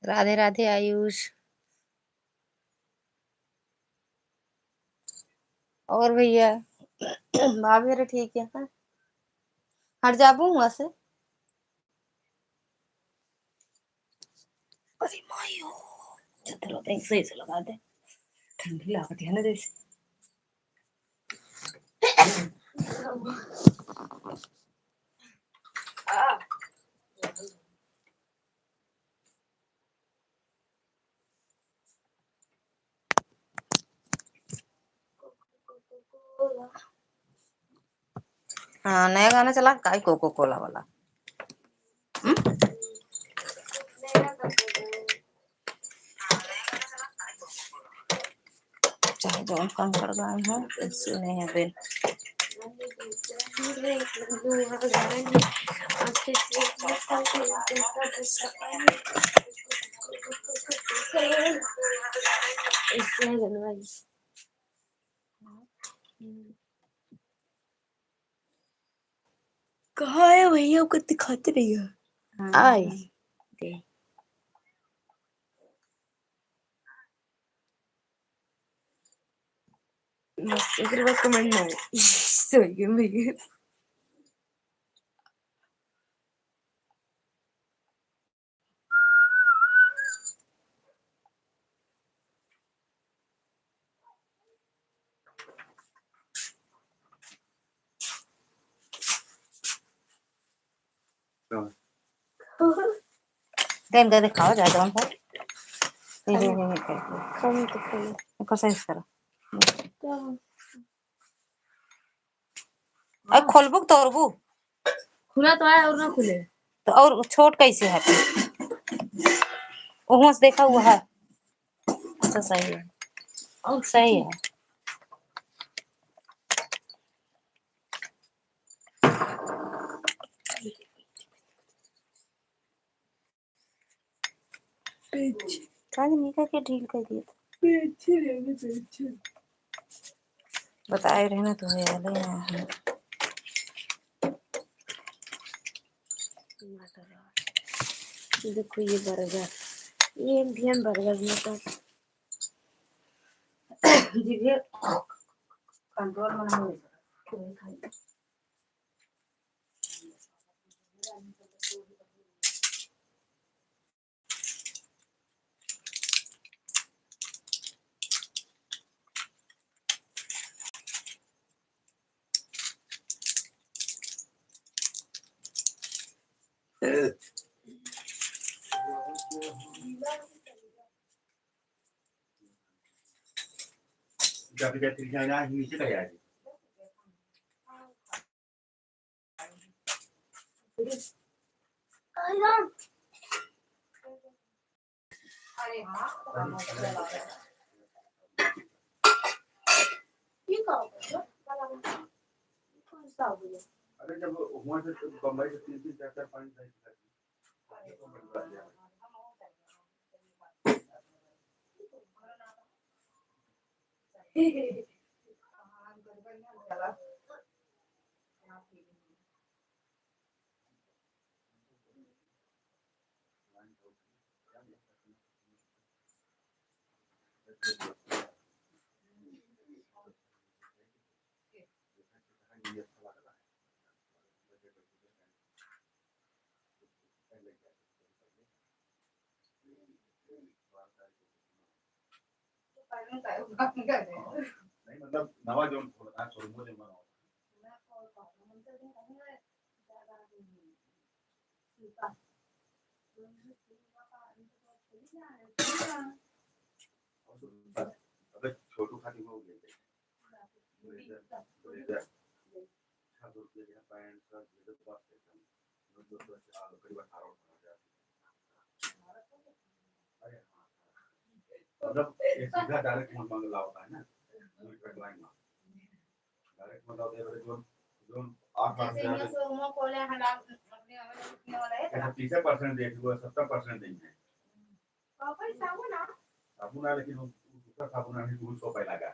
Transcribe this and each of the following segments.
राधे राधे आयुष। और भैया भाभी मेरे ठीक है। हाँ? हट जाबू वहां से। अरे मायो चतर होता है, सही से लगा दे। ठंडी लागत है ना जैसे। हाँ नया गाना चला काय कोको कोला वाला। चाहे जौन काम कर गान हो सुने हैं बिन। कहाँ है भैया को दिखाते नहीं है। आई बस एक बार कमेंट नहीं सही है भैया। टाइम दे दिखाओ जा जौन पर कम तो कम कैसे इस तरह अब खोलबुक तोड़बू खुला तो है और ना खुले तो और छोट कैसे है वहां से देखा हुआ है। अच्छा सही है और सही है। काज निका के ढील कर दिया बताए रहे ना तुम्हें वाले यहाँ देखो ये बर्गर ये इंडियन बर्गर मतलब जीवे कंट्रोल में नहीं जब जब जाना नीचे का यार अरे हां ये कौन सा हो अरे जब वहां से बंबई से 3-3 4-4 5 नहीं मतलब नवा जोन खोलना शोरूम जो बनाओ अबे छोटू खाली हो गए ब्लेजर 700 रुपए का पैंट शर्ट ये तो बस है जो तो करीब 18 अरे मतलब ये सीधा डायरेक्ट मंगला होता है ना ट्रक लाइन में डायरेक्ट मतलब दे जो जो 8 शोरूम खोले हला अपने अपने वाला है 30% देख लो 70% देंगे पापा साबुन ना लेकिन दूसरा साबुन आने 200 रुपए लगा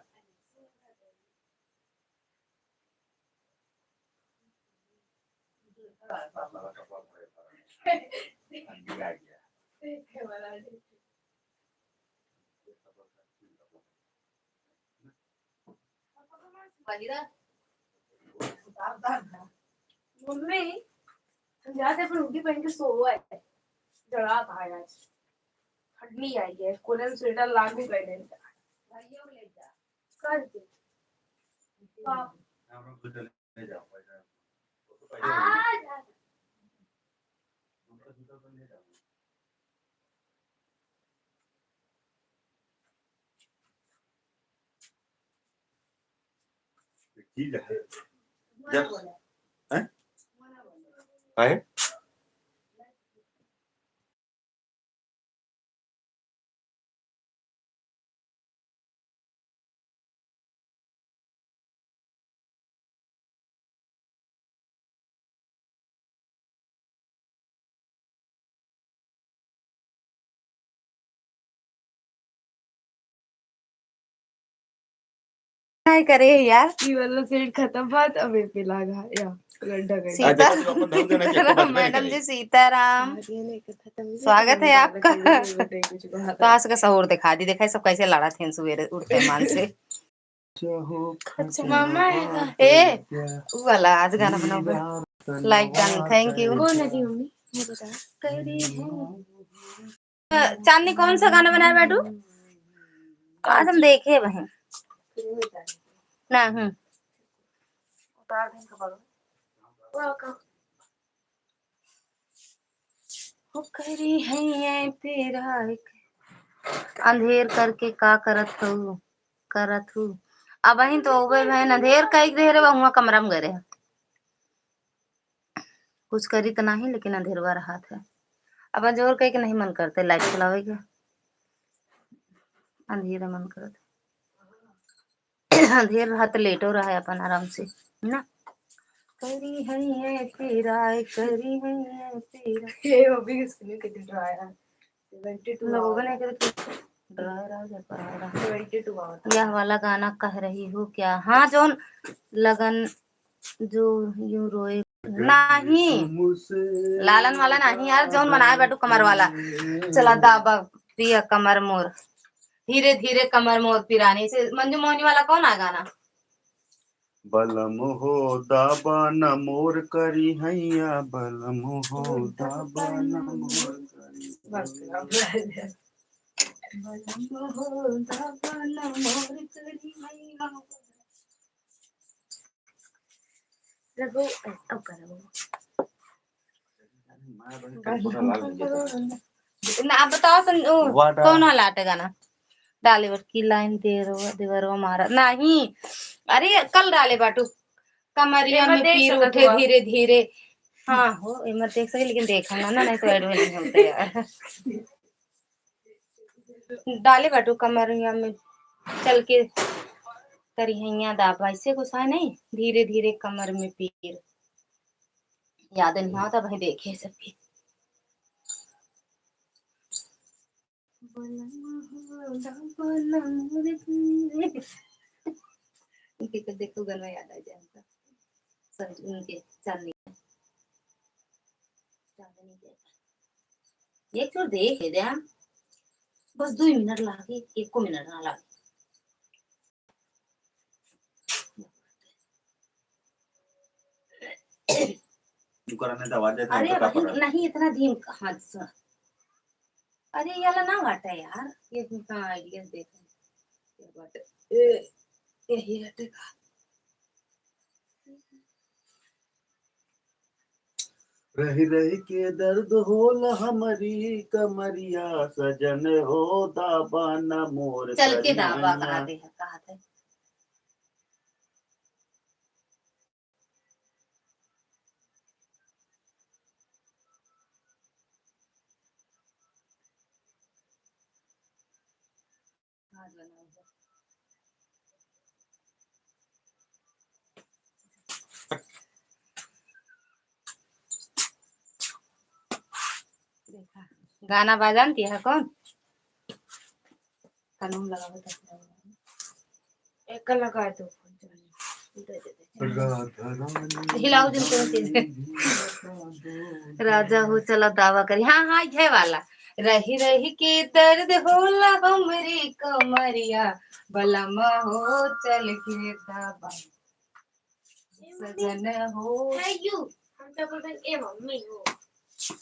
कपड़ा भरे गया मम्मी जाते पर हुडी पहन के सोवा है जड़ा था यार ठंडी आई है कूलर स्वेटर लागू कर दे भाइयों ले जा कर दे पाप हम लोग स्वेटर ले जाओ पैसा वो तो आ पहले जा उनका स्वेटर तो ले जाओ ठीक है जब हैं आए काय करे यार ये वाला सेट खत्म बात अबे पे लगा या गड्ढा गड्ढा सीता आज अपन ढंग देना चाहिए अपन बच मैडम नहीं जी सीताराम स्वागत है आपका तो आज का सहूर दिखा दी देखा सब कैसे लड़ा थे सवेरे उठते मान से अच्छा मामा ए वो वाला आज गाना बनाओ लाइक डन थैंक यू कौन है जी मम्मी ये बता करी चांदनी कौन सा गाना बनाया बैठू आज हम देखे वहीं ना उतार दें कपड़ा वो का हो करी है ये तेरा एक अंधेर करके का करत हूँ अब वहीं तो उबे बहन अंधेर कई देर वहाँ कमरा में गए कुछ करी तो नहीं लेकिन अंधेरवा रहा था अब जोर कह के नहीं मन करते लाइट चलावे के अंधेरा मन करते अंधेर रहा तो लेटो रहा है अपन आराम से ना करी है तेरा करी है तेरा ये अभी इसने कितनी ड्राई है 72 लोगों ने कहते ड्राई रहा जा पर रहा 22 आवर यह वाला गाना कह रही हूँ क्या हाँ जोन लगन जो यूं रोए नहीं लालन वाला नहीं यार जोन मनाए बैठू कमर वाला चला दाबा पिया कमर मोर धीरे धीरे कमर मोर पिरानी से मंजू मोहनी वाला कौन आ गाना बलम हो दाबान मोर करी हैया बलम हो दाबान मोर करी बस अब लगो अब करो ना आप बताओ कौन वाला आटे गाना डालीवर की लाइन देवरो मारा नहीं अरे कल डाले बाटू कमरिया में पीर उठे धीरे धीरे हाँ हो मत देख सके लेकिन देखा ना नहीं तो ऐड में नहीं होते यार डाले बाटू कमरिया में चल के करी हैया दाबा इससे कुछ है नहीं धीरे धीरे कमर में पीर याद नहीं आता भाई देखे सबके देखो गाना याद आ जाएगा सब उनके चांदनी एक तो देख दे बस 2 मिनट लागे 1 मिनट ना लागे कराने दवा देता अरे तो का नहीं इतना धीम कहाँ से अरे याला ना बाटा यार ये कहाँ आइडिया देखो ये बाटे यही हटे का रही रही के दर्द होल हमारी कमरिया सजन हो दाबाना मोर चल के करी दावा हैया। कहा थे गाना बाजानती है कौन कानून लगा एक लगा दो हिलाओ जिनको राजा हो चला दावा करी हाँ हाँ ये वाला रही रही के दर्द होला हमरी कमरिया बलमा हो चल के दबा सजन हो। हम क्या बोल रहे हैं? ए मम्मी हो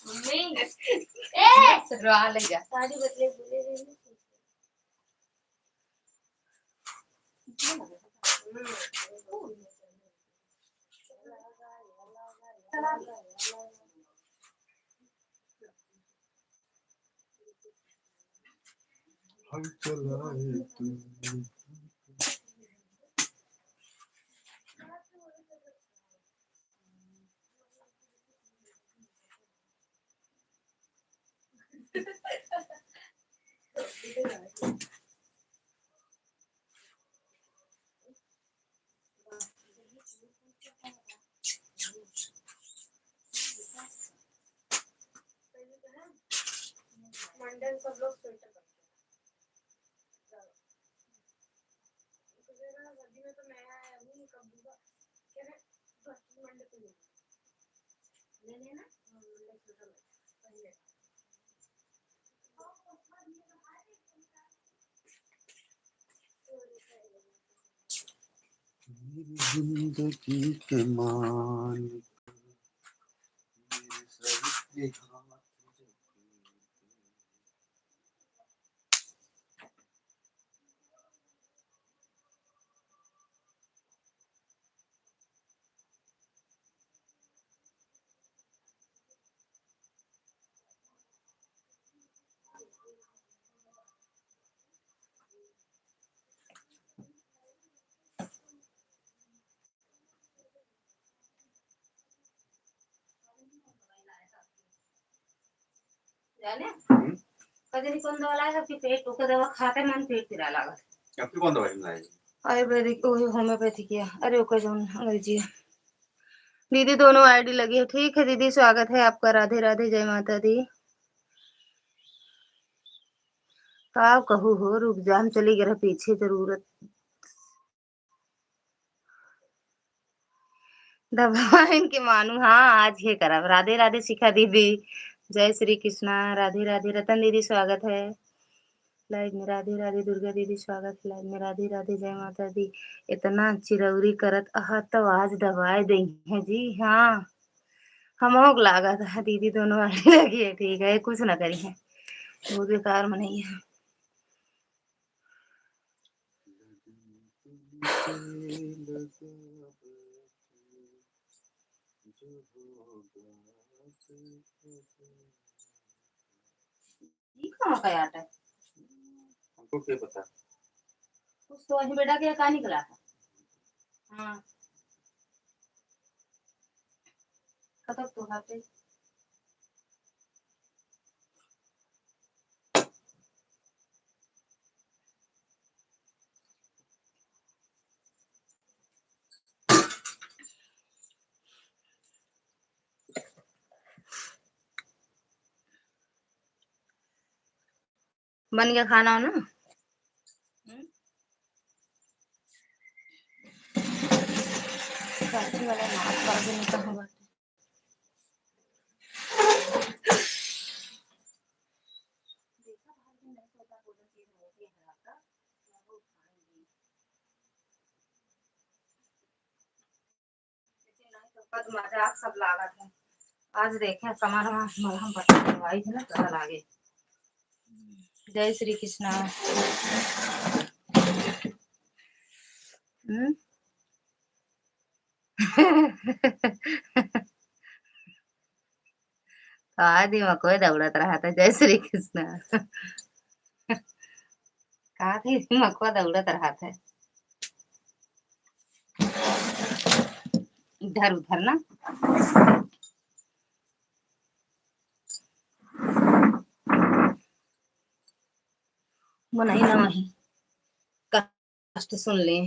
मम्मी रो ले जा। साड़ी बदले बोले रहे हैं। हम चलाए तू मंडल सब लोग स्वेटर सर्दी में तो मैं आया हूँ कब कह रहे मंडल पे ले लेना मंडल स्वेटर पहले जिंदगी के मालिक मेरे सर के हाथ जाने कजरी कौन दवा लाए सबकी पेट को दवा खाते मन पेट फिरा लागत। आपकी कौन दवाई लाई? आयुर्वेदिक वही होम्योपैथी किया। अरे ओके जोन अंग्रेजी है। दीदी दोनों आईडी लगी है। ठीक है दीदी स्वागत है आपका। राधे राधे जय माता दी। तो आप कहू हो रुक जा हम चली गए पीछे जरूरत दबा इनके मानू। हाँ आज ये करब। राधे राधे शिखा दीदी जय श्री कृष्णा। राधे राधे रतन दीदी स्वागत है लाइव में। राधे राधे दुर्गा दीदी स्वागत है लाइव में। राधे राधे जय माता दी। इतना चिरौरी करत आह तो आज दबाए दी है जी। हाँ हम लागत है दीदी दोनों आईडी लगी है। ठीक है कुछ ना करी है बहुत बेकार में नहीं है। ये कहाँ का आटा है? हमको क्या पता। कुछ तो वही बेटा के कहाँ निकला था। हाँ कतक तो खाते बन गया खाना हो ना। चाची वाला नाक कर देने का होगा। मजाक सब लागत है। आज देखें सामान हम पता दवाई थी ना पता लागे। जय श्री कृष्णा। आदि में कोई दौड़त रहा था। जय श्री कृष्ण। कहा थी मकुआ दौड़त रहा था इधर उधर ना। मनाई ना वही कष्ट सुन ले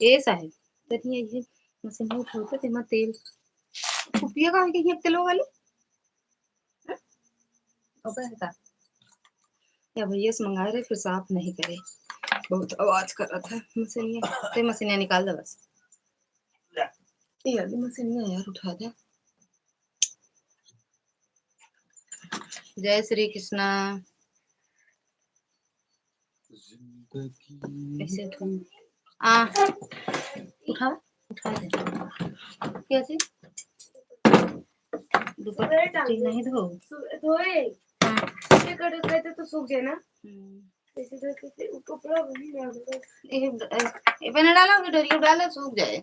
ए साहब तनी ये मशीन में उठोते ते में तेल कुपिया का है कि तेलो वाली ओके है का या भैया से मंगाए रहे फिर साफ नहीं करे बहुत आवाज कर रहा था मशीन ते मशीन निकाल दे बस ये वाली मशीन यार उठा दे। जय श्री कृष्णा। कैसे उठाऊं? उठा उठा दे। कैसे दुपट्टा नहीं धो धोए हाँ। ये कर कहते तो सूख गए ना। ऐसे करके कपड़ा वही ना ये पहले डालो कि डोरियो डालो सूख जाए।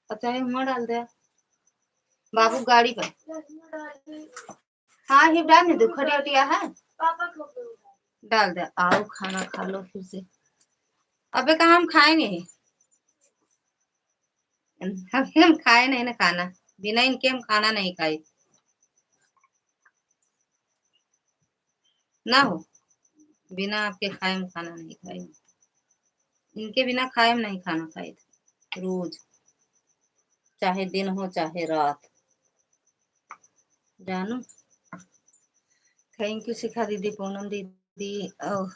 अच्छा है हुआ डाल दे बाबू गाड़ी पर। हाँ हिप डालने दो खड़ी उटिया है पापा को डाल दे। आओ खाना खा लो फिर से। अबे कहाँ हम खाएंगे अभी हम खाए नहीं ना खाना बिना इनके हम खाना नहीं खाए ना हो बिना आपके खाए हम खाना नहीं खाए इनके बिना खाए हम नहीं खाना खाए रोज चाहे दिन हो चाहे रात जानू। थैंक यू शिखा दीदी पूनम दीदी ओह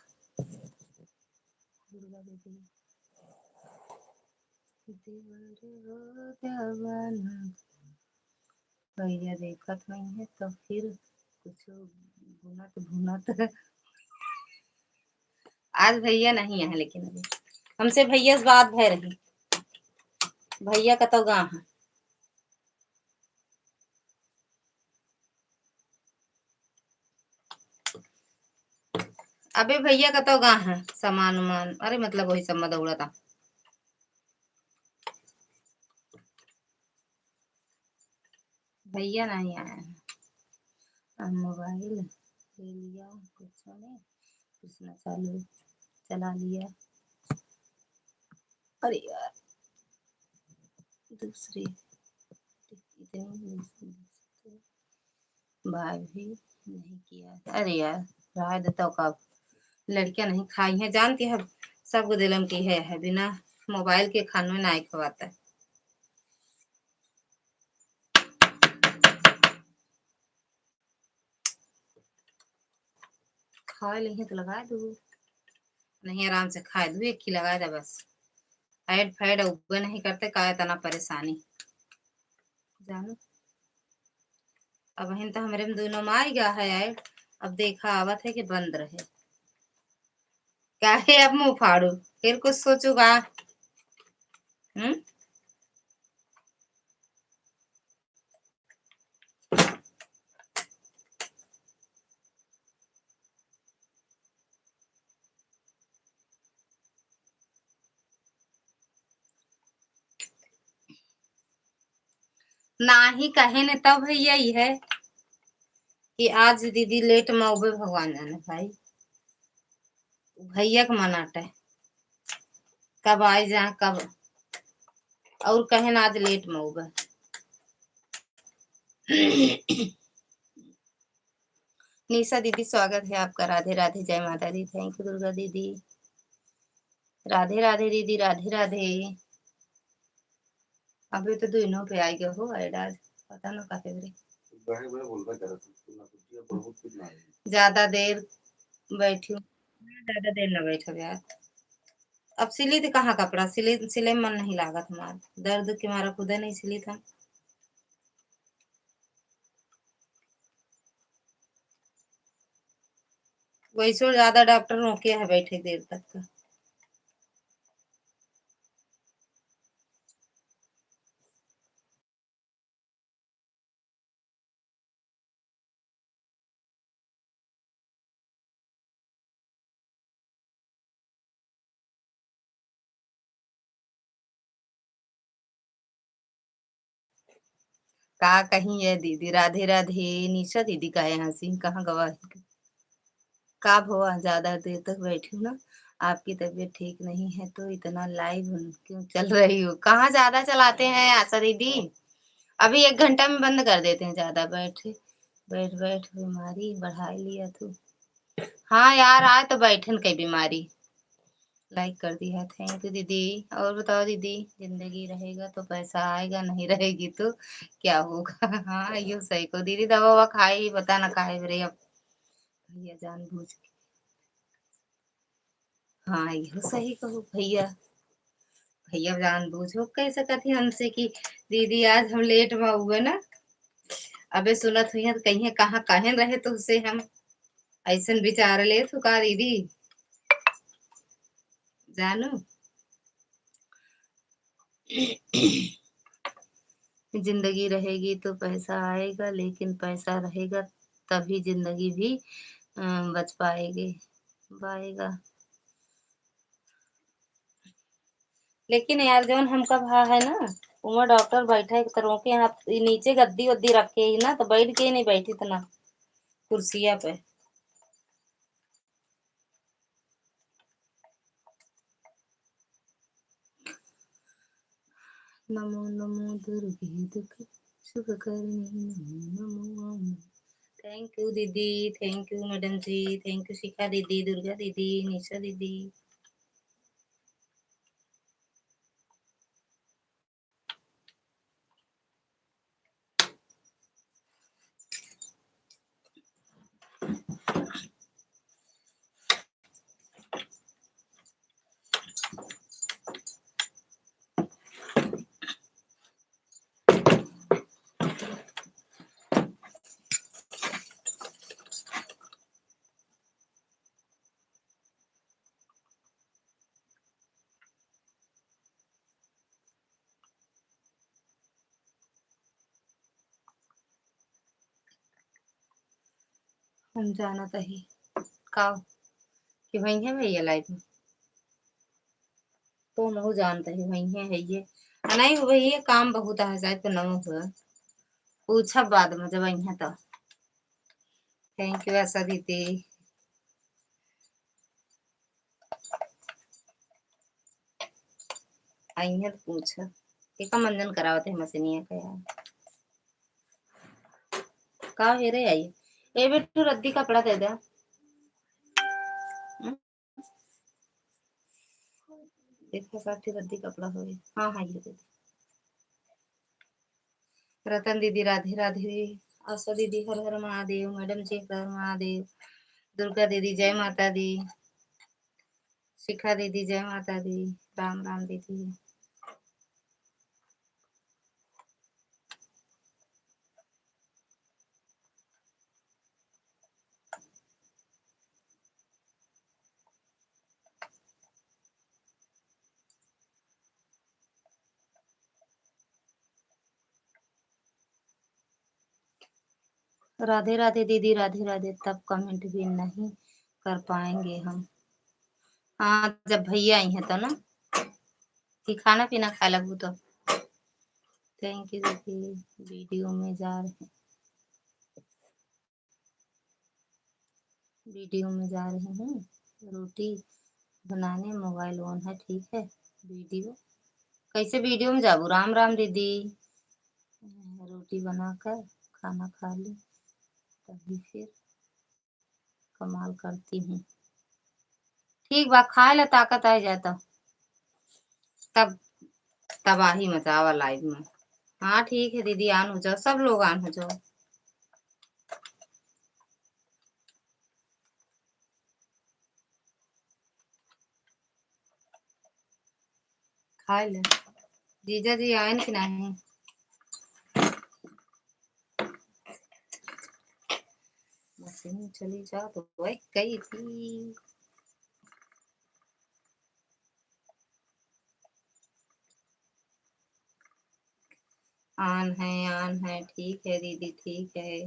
दुर्गा दीदी भैया देखत नहीं है तो फिर कुछ भुनत भुनत आज भैया नहीं है लेकिन अभी हमसे भैया से बात भय रही भैया का तो गाँव है अबे भैया का तो गाँव है सामान उमान अरे मतलब वही सब मत उड़ा था भैया नहीं आया है अब मोबाइल ले लिया कुछ नहीं कृष्णा चालू चला लिया अरे यार दूसरी भाई भी नहीं किया अरे यार राय देता कब लड़कियां नहीं खाई हैं जानती है सबको दिलम की है बिना मोबाइल के खाने में नहीं खवाता है खा ली तो लगा दू नहीं आराम से खाए दू एक ही लगा दे बस ऐड फैड उगे नहीं करते का इतना परेशानी जानो अब हिन तो हमारे में दोनों में आई गया है ऐड अब देखा आवत है कि बंद रहे क्या है अब मुंह फाड़ू फिर कुछ सोचूगा ना ही कहे ने तब है यही है कि आज दीदी लेट में उबे भगवान जाने भाई भैया के मनाटे कब आए जा कब और कहे ना आज लेट में उबे निशा दीदी स्वागत है आपका राधे राधे जय माता दी थैंक यू दुर्गा दीदी राधे राधे दीदी राधे राधे अभी तो दोनों पे आई गए हो ऐड आज पता ना काफी ज्यादा देर बैठी हूँ ज्यादा देर न बैठो यार अब सिली थी कहाँ कपड़ा सिले सिले में मन नहीं लागा तुम्हारा दर्द के मारा खुद नहीं सिली था वैसे ज्यादा डॉक्टर रोके है बैठे देर तक का का कहीं है दीदी राधे राधे निशा दीदी का है हंसी कहाँ गवा का भवा ज्यादा देर तक बैठी हूँ ना आपकी तबीयत ठीक नहीं है तो इतना लाइव क्यों चल रही हो कहाँ ज्यादा चलाते हैं आशा दीदी अभी 1 घंटा में बंद कर देते हैं ज्यादा बैठ बैठ बैठ बीमारी बढ़ा लिया तू हाँ यार आए तो बैठन कई बीमारी लाइक कर दिया थैंक यू दीदी और बताओ दीदी जिंदगी रहेगा तो पैसा आएगा नहीं रहेगी तो क्या होगा हाँ यू सही को दीदी दवा ववा खाई पता ना खाए रे अब भैया जानबूझ के हाँ यू सही कहो भैया भैया जानबूझ हो कह सकती हमसे कि दीदी आज हम लेट में हुए ना अबे सुनत हुई तो कहीं कहाँ कहे रहे तो उसे हम ऐसन विचार ले तू का दीदी जानू। जिंदगी रहेगी तो पैसा आएगा, लेकिन पैसा रहेगा तभी जिंदगी भी बच पाएगी पाएगा। लेकिन यार जौन हमका भा है ना, उमा डॉक्टर बैठा है तरह के यहाँ नीचे गद्दी वद्दी रखे ही ना, तो बैठ के ही नहीं बैठी तना कुर्सिया पे। नमो नमो दुर्गे दुख सुख करनी नमो नमो ओम। थैंक यू दीदी, thank you madam ji, thank you Shikha दीदी, दुर्गा दीदी, निशा दीदी। हम जाना तही का कि वही है भैया लाइफ में, तो मैं जानता ही वही है ये। नहीं भैया काम बहुत है शायद तो न हुआ, पूछा बाद में जब वही है तो। थैंक यू ऐसा दीदी। आई है तो पूछा का मंजन करावते है मशीनिया का यार का हेरे आई। ए बेटू रद्दी कपड़ा दे दे। देखो साठी रद्दी कपड़ा हो गई। हाँ हाँ ये दे दे। रतन दीदी राधे राधे, आशा दीदी हर हर महादेव, मैडम जी हर हर महादेव, दुर्गा दीदी जय माता दी, शिखा दीदी जय माता दी, राम राम दीदी। राधे राधे दीदी, राधे राधे। तब कमेंट भी नहीं कर पाएंगे हम। हाँ जब भैया आई है तो ना कि खाना पीना खा लगू तो। थैंक यू दीदी। वीडियो में जा रहे हैं, वीडियो में जा रहे हैं रोटी बनाने, मोबाइल ऑन है ठीक है। वीडियो कैसे वीडियो में जाबू। राम राम दीदी। रोटी बनाकर खाना खा ली तभी फिर कमाल करती हूँ। ठीक बा खाए ला ताकत आ जाता तब तबाही मचावा लाइव में। हाँ ठीक है दीदी ऑन हो जाओ, सब लोग ऑन हो जाओ। खाए ले जीजा जी आए कि नहीं। मशीन चली जा तो वही गई थी। ऑन है ठीक है दीदी ठीक है।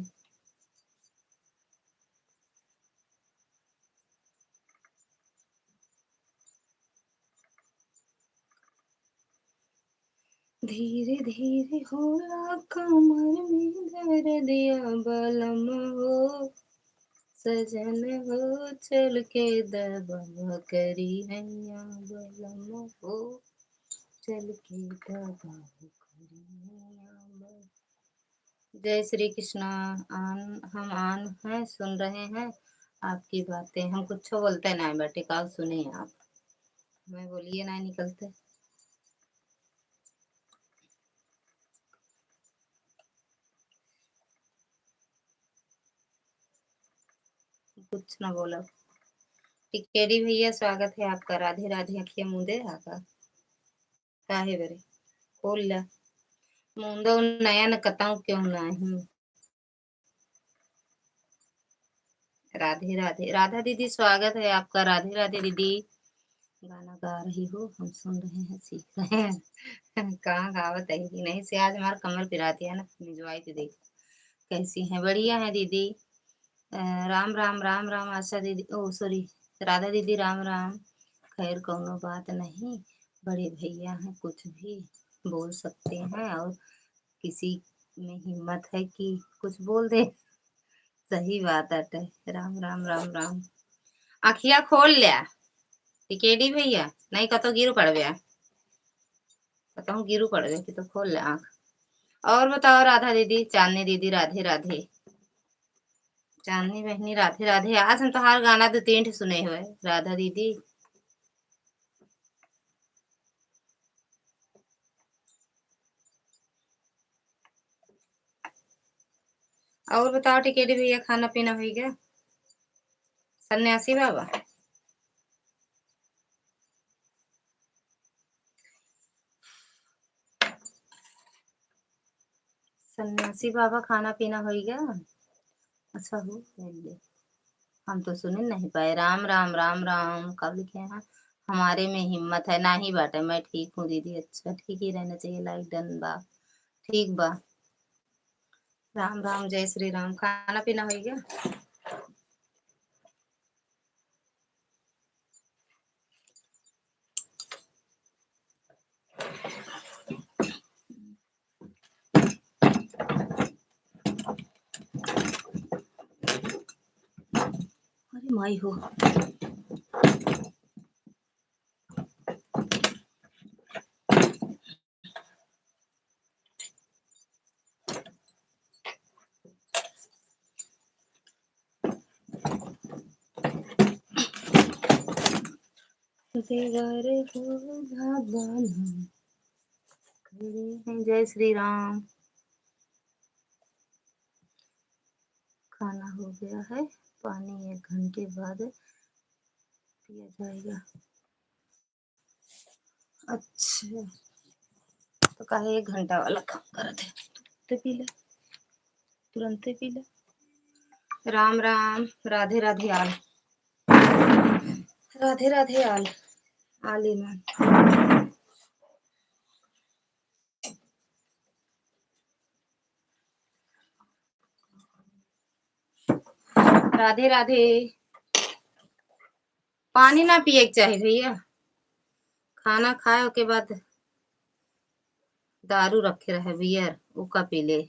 धीरे धीरे होला कमर में दर्दिया बलम हो, सजन हो चल के दबा करी हैया बलम हो, चल के दबा करी हैया बलम। जय श्री कृष्णा। आन हम आन हैं सुन रहे हैं आपकी बातें। हम कुछ बोलते ना बेटे काल सुने आप, मैं बोलिए ना निकलते। कुछ ना बोला। टिकेरी भैया स्वागत है आपका। राधे राधे। अखिया मुंदे आका काहे बरे खोल ला मुंदो नया न कताऊ क्यों नहीं। राधे राधे। राधा दीदी स्वागत है आपका। राधे राधे दीदी। गाना गा रही हो, हम सुन रहे हैं, सीख रहे हैं। कहाँ गावत है कि नहीं से आज हमारा कमर पिराती है ना, भिजवाई थी देख। कैसी हैं? बढ़िया है दीदी। राम राम राम राम। आशा दीदी, ओ सॉरी, राधा दीदी राम राम। खैर कोनो बात नहीं, बड़े भैया हैं, कुछ भी बोल सकते हैं और किसी में हिम्मत है कि कुछ बोल दे। सही बात है। राम राम राम राम। आखिया खोल लिया टिकेडी भैया, नहीं कतो गिर पड़ गया, कतो गिरू पड़ गया कि तो खोल ले आँख। और बताओ राधा दीदी, चांदनी दीदी राधे राधे। चांदनी बहनी राधे राधे। आज हम तो हर गाना 2-3 सुने हुए राधा दीदी। और बताओ टिकेडी भैया, खाना पीना हो गया? सन्यासी बाबा, सन्यासी बाबा खाना पीना हो गया? अच्छा हो गया। हम तो सुन नहीं पाए। राम राम राम राम कब लिखे हैं? हमारे में हिम्मत है ना ही बाटे। मैं ठीक हूँ दीदी। अच्छा ठीक ही रहना चाहिए। लाइक डन बा, ठीक बा। राम राम, जय श्री राम। खाना पीना हो गया? अरे माई हो। जय श्री राम। खाना हो गया है, पानी 1 घंटे बाद पिया जाएगा। अच्छा तो काहे 1 घंटा वाला काम करत है? तो पी ले, तुरंत पी ले। राम राम, राधे राधे आल, राधे राधे आल, आली मन। राधे राधे। पानी ना पिए के चाहे भैया, खाना खाए के बाद दारू रखे रहे बियर, उका पी ले।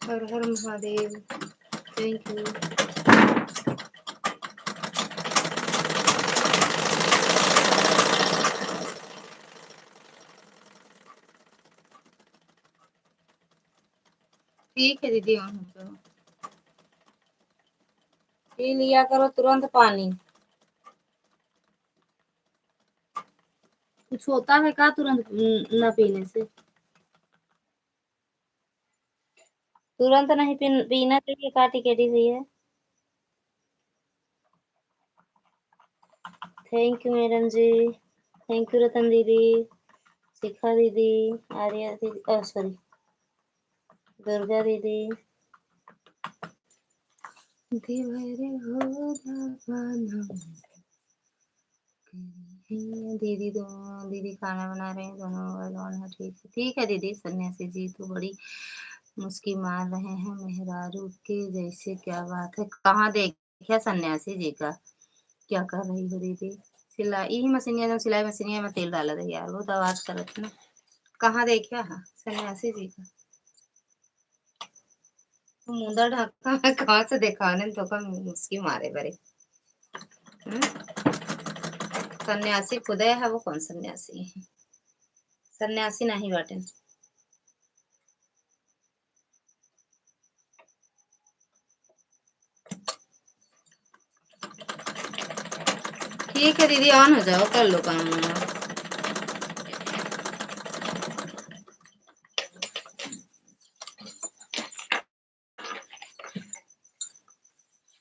हर हर महादेव। Thank you. ठीक है दीदी, पी लिया करो तुरंत पानी। कुछ होता है का तुरंत न पीने से? तुरंत नहीं पीना चाहिए का टिकेटी भैया? Thank you madam ji. Thank you Ratan दीदी, शिखा दीदी, आर्या दीदी, सॉरी दुर्गा दीदी। दीदी दोनों दीदी खाना बना रहे हैं, दोनों मोबाइल ऑन है। ठीक है, ठीक है दीदी। सन्यासी जी तो बड़ी मुस्की मार रहे हैं मेहरारू के जैसे। क्या बात है? कहाँ देखा सन्यासी जी का? क्या कर रही हो दीदी? सिलाई ही मशीनिया, जो सिलाई मशीनिया में तेल डाला था यार, वो तो आवाज करत ना। कहाँ देखा है सन्यासी जी का? मुंडा ढाका मैं कहाँ से दिखाने तो का मुस्की मारे बड़े। सन्यासी खुदे है, वो कौन सन्यासी है? सन्यासी नहीं बाटे। ठीक है दीदी, ऑन हो जाओ, कर लो काम वाम।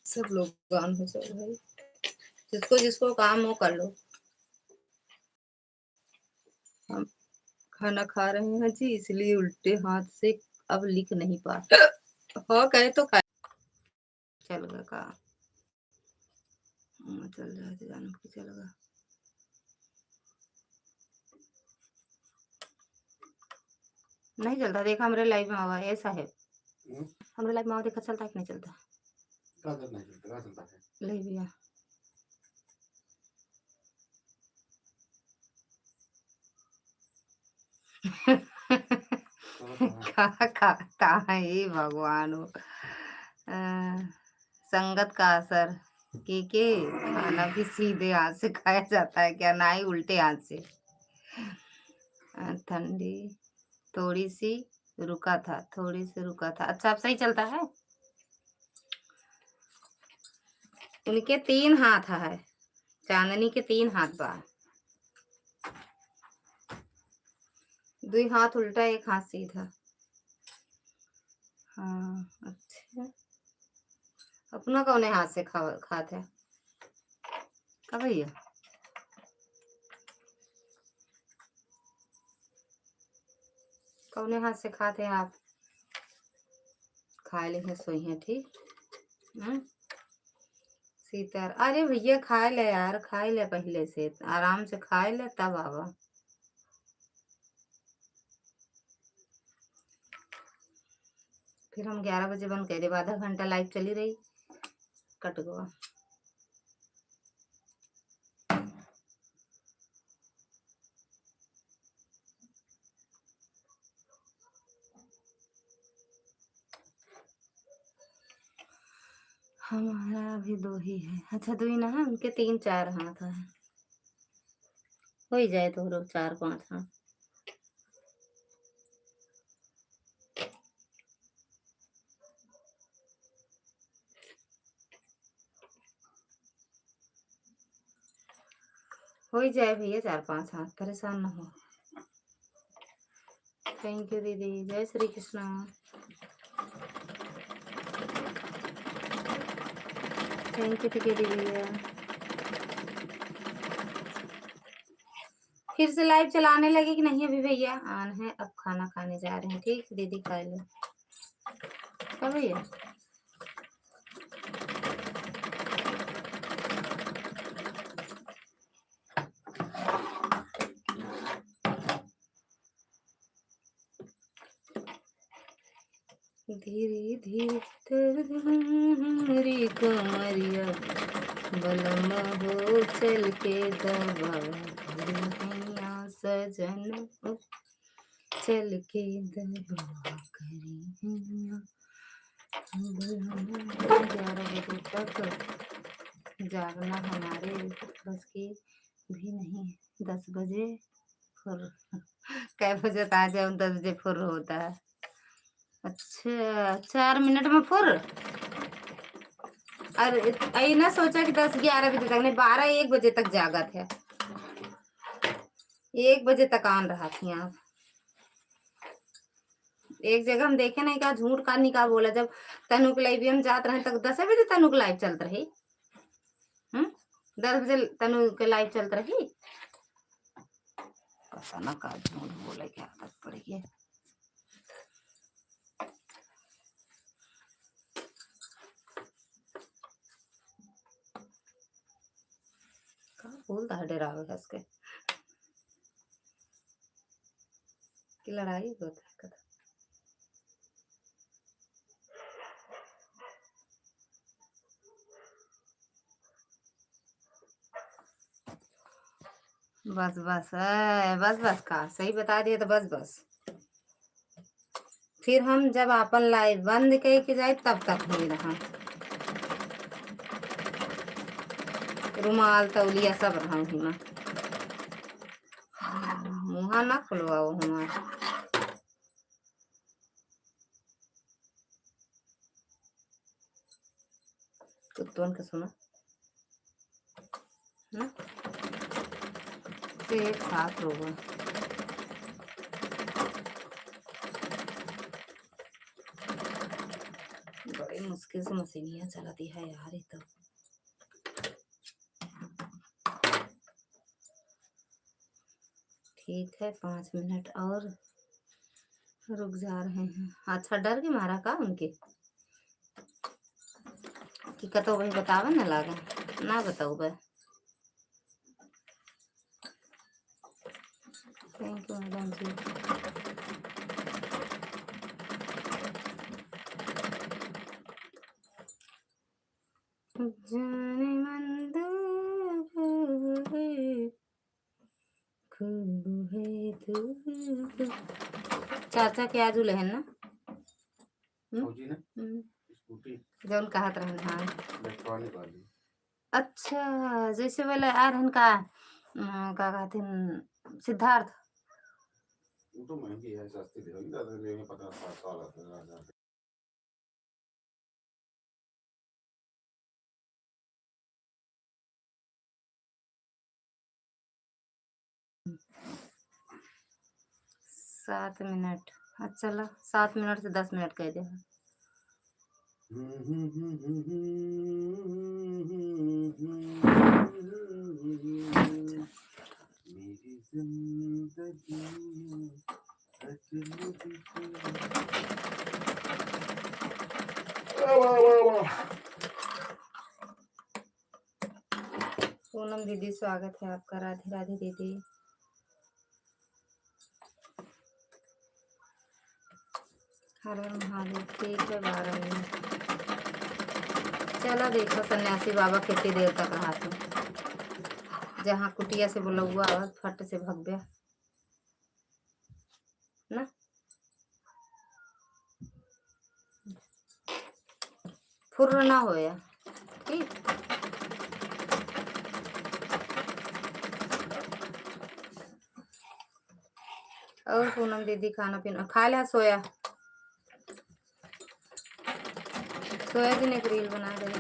सब लोग ऑन हो जाओ भाई, जिसको जिसको काम हो कर लो। हम खाना खा रहे हैं जी, इसलिए उल्टे हाथ से अब लिख नहीं पाते। हो कहे तो खा चल गया का चल जाए तो जान के चल गया। नहीं चलता, देखा हमारे लाइव में आवा ऐसा है। हमारे लाइव में आवा देखा, चलता है कि नहीं चलता? क्या चलता है, क्या चलता है ले भैया कहा ये भगवान हो। संगत का असर के खाना भी सीधे हाथ से खाया जाता है क्या, ना ही उल्टे हाथ से। ठंडी थोड़ी सी रुका था, थोड़ी सी रुका था। अच्छा अब सही चलता है। उनके 3 हाथ है, चांदनी के 3 हाथ बा, 2 हाथ उल्टा 1 हाथ सीधा। हाँ अच्छा, अपना कौन हाथ से खाते हैं का भैया? कौन हाथ से खाते हैं आप? खा ले है सोई है ठीक। सीतार अरे भैया खा ले यार, खा ले, पहले से आराम से खा ले तब आवा। फिर हम 11 बजे बंद कर दे, आधा घंटा लाइव चली रही, कट गया। हमारा अभी 2 ही है। अच्छा 2 ही ना है, उनके 3-4 हाथ है। हो ही जाए तो लोग 4-5 हाथ। हो ही जाए भैया 4-5 हाथ, परेशान ना हो। थैंक यू दीदी, जय श्री कृष्णा। थैंक यू दीदी भैया। फिर से लाइव चलाने लगे कि नहीं? अभी भैया ऑन है, अब खाना खाने जा रहे हैं। ठीक दीदी खा लो क्या भैया? धीरे धीरे तेरी कमरिया बलम हो चल के दबा करिया सजन, चल के दबा करिया। 11 बजे तक जागना हमारे बस की भी नहीं है। 10 बजे फुर कै बजे आ जाओ? 10 बजे फुर होता है। अच्छा 4 मिनट में फुर। अरे ना सोचा कि 10-11 बजे तक नहीं, 12-1 बजे तक जागत है। 1 बजे तक आन रहा थी आप। एक जगह हम देखे नहीं, क्या झूठ का निका बोला, जब तनुक लाइव हम जात रहे तक 10 बजे तनुक लाइव चलत रही। 10 बजे तनुक लाइव चलत रही। पता ना का झूठ बोले, क्या आदत पड़ी है। बोलता है डरावे कस के कि लड़ाई होता है कदा। बस बस बस बस का सही बता दिए तो बस बस। फिर हम जब अपन लाइव बंद कह के जाए तब तक नहीं रहा। रुमाल तौलिया सब रहा हूँ। मुहा ना खुलवाओ हमारा। कुत्तों का सुना ना। से एक साथ होगा। बड़ी मुश्किल से मशीनियाँ चलाती है यार ये तो। ठीक है 5 मिनट और रुक जा रहे हैं। अच्छा डर के मारा का उनके कि कतो भाई बतावे ना लागा ना बताऊ बे। थैंक यू मैडम जी। जाने मन खूब है तू। चाचा के आजू लहन ना फौजी ने स्कूटी जौन कहत रहन। हाँ इलेक्ट्रॉनिक वाली। अच्छा जैसे वाला आ रहन का का कहते हैं सिद्धार्थ। वो तो महंगी है, सस्ती दे रही है, लेंगे 50-60 साल आता है। सात मिनट। अच्छा चलो 7 मिनट से 10 मिनट कह दे। मेरी जिंदगी पूनम दीदी स्वागत है आपका। राधे राधे दीदी। हर हर महादेव। ठीक है 12 मिनट। चलो देखो सन्यासी बाबा कितनी देर तक रहा था। जहाँ कुटिया से बोला हुआ आवाज फट से भग गया ना। फुर्र ना होया ठीक। और पूनम दीदी खाना पीना खा लिया। सोया सोया जी ने एक रील बना रही।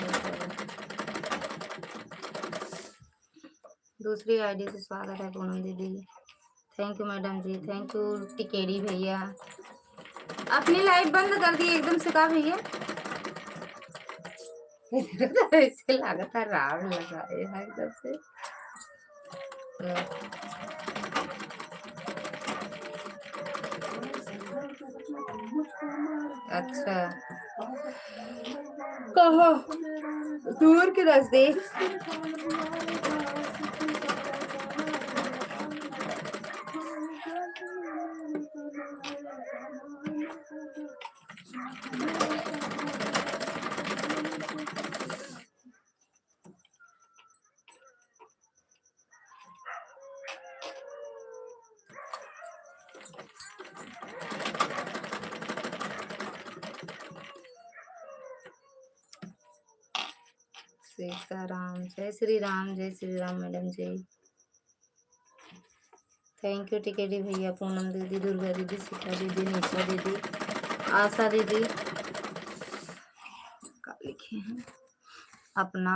दूसरी आईडी से स्वागत है पूनम दीदी। Thank you madam ji. Thank you टिकेड़ी भैया। अपनी लाइट बंद कर दी एकदम से का भैया। ऐसे लागत है राग लगाए है एकदम से। अच्छा कहो दूर के नजदीक। सीताराम जय श्री राम। जय Shri Ram madam ji. Thank you टिकेडी भैया। पूनम दीदी, दुर्गा दीदी, सीता दीदी, निशा दीदी, आशा दीदी का लिखे हैं। अपना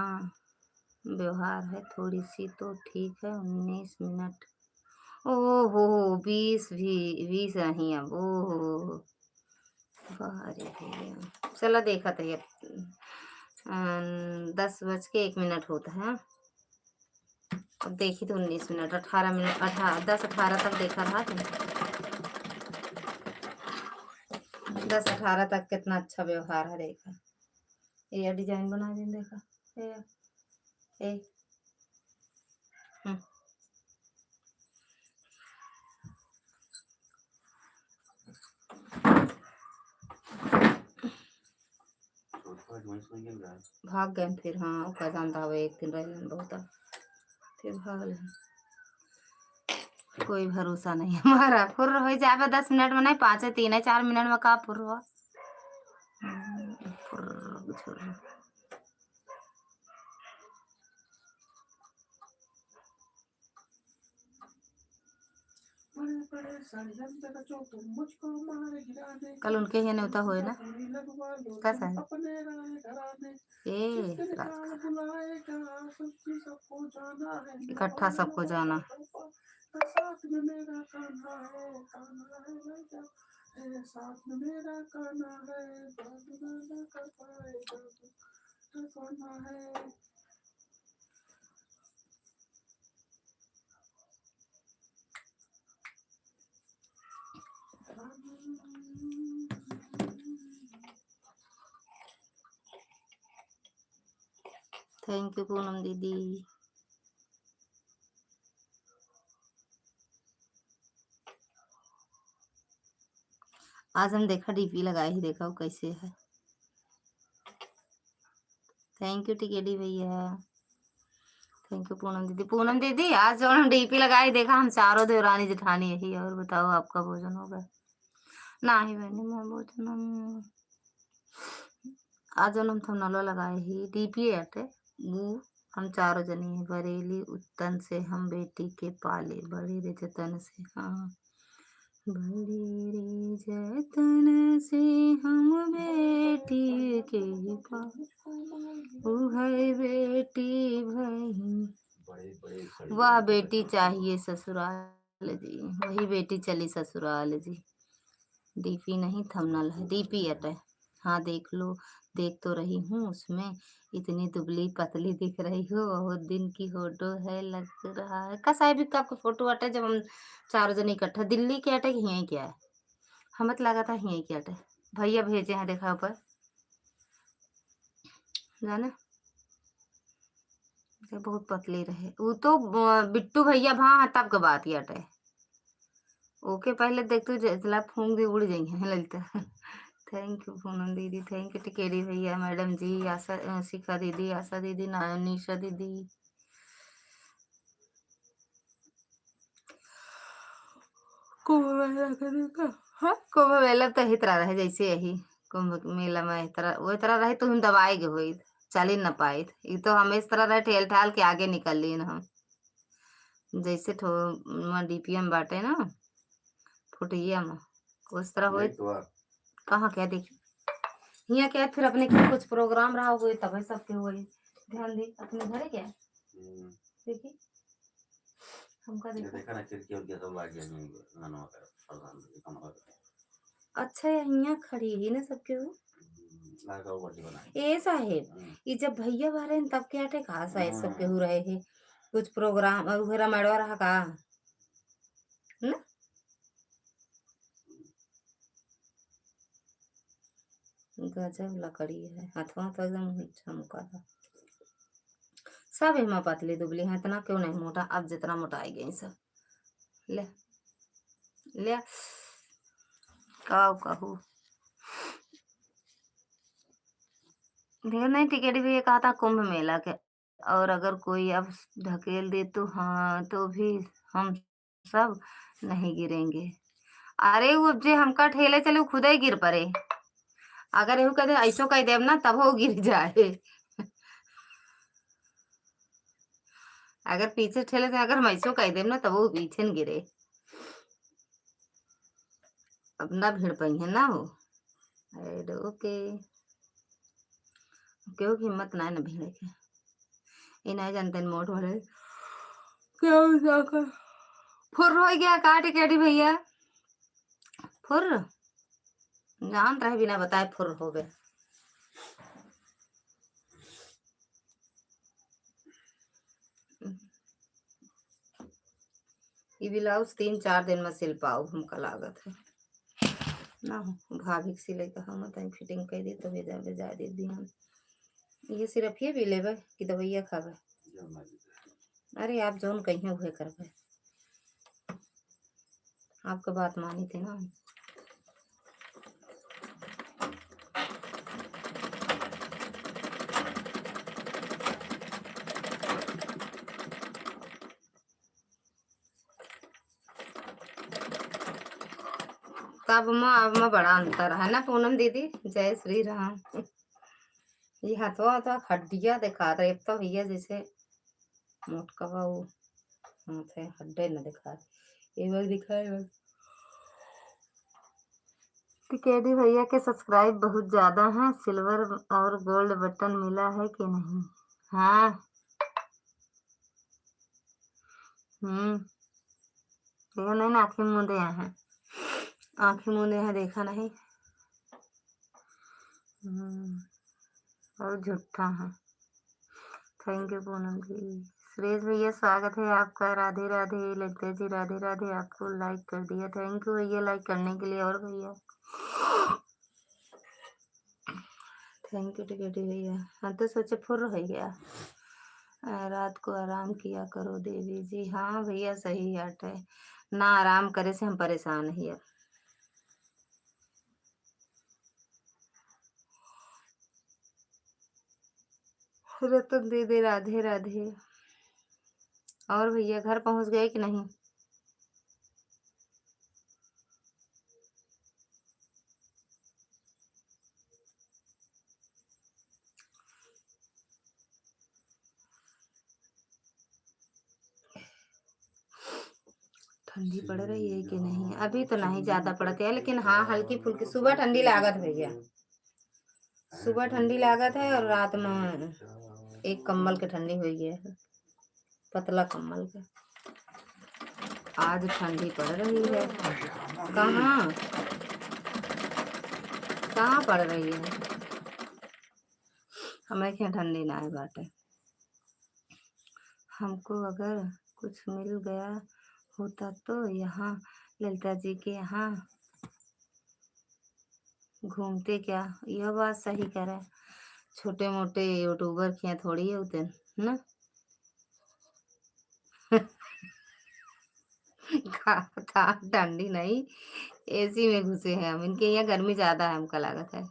व्यवहार है थोड़ी सी तो ठीक है। 19 मिनट। ओहो 20 भी 20 नहीं अब। ओहो बाहरी भैया चलो देखा था ये 10:01 होता है। अब देखी तो 19 मिनट 18 मिनट 10-18 तक देखा रहा था। 10-18 तक कितना अच्छा व्यवहार है देखा। ये डिजाइन बना दें देखा। ए, ए, भाग गए फिर। हाँ का जानता हुआ एक दिन रह बहुत फिर भाग ले। कोई भरोसा नहीं हमारा। फुर हो जाए 10 मिनट में नहीं 5 है 3 है 4 मिनट में का फुर हुआ। कल उनके यहाँ न्योता हुए ना कैसा है ए इकट्ठा सबको जाना थैंक यू पूनम दीदी। आज हम देखा डीपी लगाए ही देखा वो कैसे है। थैंक यू टिकेडी भैया। थैंक यू पूनम दीदी। पूनम दीदी आज जो हम डीपी लगाए देखा हम चारों देवरानी जेठानी यही। और बताओ आपका भोजन होगा ना ही मैंने मैं भोजन आज हम थमनलो लगाए ही डीपी अटे वो हम चारों जनी है बरेली उत्तन से हम बेटी के पाले बड़े रे जतन से हाँ बड़े रे जतन से हम बेटी के पाले है बेटी भाई वाह बेटी चाहिए ससुराल जी वही बेटी चली ससुराल जी। डीपी नहीं थंबनेल है डीपी अटे हाँ देख लो देख तो रही हूँ उसमें इतनी दुबली पतली दिख रही हो बहुत दिन की फोटो है लग रहा है का साहिब का आपका फोटो अटे जब हम चारों जन इकट्ठा दिल्ली के अटे यहीं क्या है हमें तो लगा था यहीं के अटे भैया भेजे हैं देखा ऊपर जाने बहुत पतली रहे वो तो बिट्टू भैया वहाँ तब का बात ही अटे ओके पहले देख तू जला फूंक दी उड़ जाई है ललिता। थैंक यू पूनम दीदी थैंक यू टिकेरी भैया मैडम जी आशा शिखा दीदी आशा दीदी निशा दीदी कुंभ मेला का हाँ कुंभ मेला तो इस तरह रहे जैसे यही कुंभ मेला में इस तरह वो तरह रहे तो हम दबाए गए हुई चल ही न पाए ये तो हम इस तरह रहे ठेल ठाल के आगे निकल ली ना हम जैसे डीपीएम बाटे ना फुटिया में उस तरह हुई कहाँ क्या देख यहाँ क्या फिर अपने कुछ प्रोग्राम रहा हुए तब सबके हुए ध्यान दे अपने घरे क्या देखिए हमका देखा ना खिड़की और क्या सब लाग गया ना कर अच्छा यहाँ खड़ी ही ना सबके हो ए साहेब ये जब भैया बारे तब क्या टे खास है सबके हो रहे हैं कुछ प्रोग्राम वगैरह मड़वा रहा का ना गजब लकड़ी है हाथों तो एकदम चमका था सब हेमा पतली दुबली है इतना क्यों नहीं मोटा अब जितना मोटा आई गई सब ले ले कहू ढेर नहीं टिकट भी ये कहा था कुंभ मेला के और अगर कोई अब ढकेल दे तो हाँ तो भी हम सब नहीं गिरेंगे अरे वो जे हमका ठेले चले खुद ही गिर पड़े अगर यू कहते ऐसो कह देव ना तब वो गिर जाए अगर पीछे ठेले से अगर हम ऐसो कह देव ना तब वो पीछे न गिरे अपना भीड़ पई है ना वो ओके क्यों हिम्मत ना न भीड़े के ये नहीं जानते मोट भरे क्या जाकर फुर हो गया काटी काटी भैया फुर जान रहे बिना बताए फुर हो गए ये ब्लाउज 3-4 दिन में सिल पाओ हमका लागत है ना भाभी सिले का हम तनी फिटिंग कर दी तो भेजा दे दी हम ये सिर्फ ये भी लेबे कि दवाइया खाबे अरे आप जोन कहीं हुए करबे आपका बात मानी थी ना तब में बड़ा अंतर है ना पूनम दीदी जय श्री राम ये हाथों तो हड्डियां दिखा रहे तो भैया जैसे मोटका वो हाथ है हड्डे न दिखा ये बार दिखाए टिकेडी भैया के सब्सक्राइब बहुत ज्यादा हैं, सिल्वर और गोल्ड बटन मिला है कि नहीं? हाँ। देखा नहीं ना, आंखें मूंदे हैं, आंखें मूंदे हैं, देखा नहीं। और झूठा है। थैंक यू पूनम जी। सुरेश भैया स्वागत है आपका। राधे राधे। ललिता जी राधे राधे। आपको लाइक कर दिया, थैंक यू भैया लाइक करने के लिए। और भैया थैंक यू टिकेटी भैया। हम तो सोचे फुर हो गया। रात को आराम किया करो देवी जी। हाँ भैया सही हट है ना, आराम करे से हम परेशान ही अब। रतन दीदी राधे राधे। और भैया घर पहुंच गए कि नहीं? ठंडी पड़ रही है कि नहीं? अभी तो नहीं ज्यादा पड़ती है, लेकिन हाँ हल्की फुल्की सुबह ठंडी लागत भैया, सुबह ठंडी लागत है। और रात में एक कम्बल के ठंडी हुई है, पतला कम्बल के। आज ठंडी पड़ रही है। कहाँ कहाँ पड़ रही है? हमें क्या ठंडी ना है बाटे। हमको अगर कुछ मिल गया होता तो यहाँ ललिता जी के यहाँ घूमते क्या? यह बात सही कह रहे। छोटे मोटे यूट्यूबर के यहाँ थोड़ी है उतन ना। कहा ठंडी नहीं, एसी में घुसे हैं हम। इनके यहाँ गर्मी ज्यादा है हमका लागत है।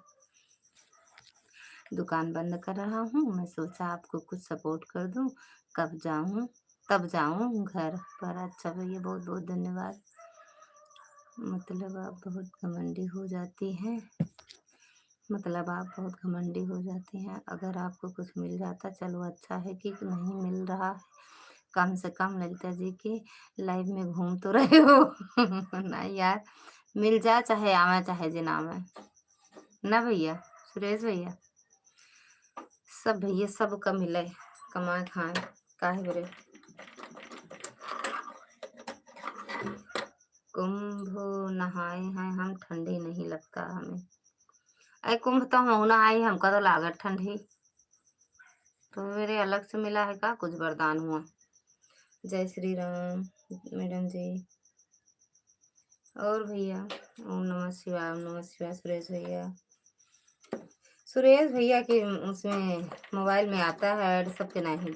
दुकान बंद कर रहा हूँ, मैं सोचा आपको कुछ सपोर्ट कर दूँ, कब जाऊँ तब जाऊँ घर पर। अच्छा भैया बहुत बहुत धन्यवाद। मतलब आप बहुत घमंडी हो जाती हैं, मतलब आप बहुत घमंडी हो जाती हैं। अगर आपको कुछ मिल जाता चलो अच्छा है, कि नहीं मिल रहा है। कम से कम ललिता जी के लाइव में घूम तो रहे हो। नहीं यार, मिल जा चाहे आवे चाहे जिन आवे ना भैया। सुरेश भैया सब भैया सबका मिले, कमाए खाए काहे बरे। कुंभ नहाए हैं हम, ठंडी नहीं लगता हमें। अरे कुंभ तो हम नहाए, हमका तो लागत ठंडी। तो मेरे अलग से मिला है का कुछ वरदान हुआ? जय श्री राम मैडम जी। और भैया ओम नमः शिवाय, ओम नमः शिवाय। सुरेश भैया, सुरेश भैया के उसमें मोबाइल में आता है ऐड सबके नहीं।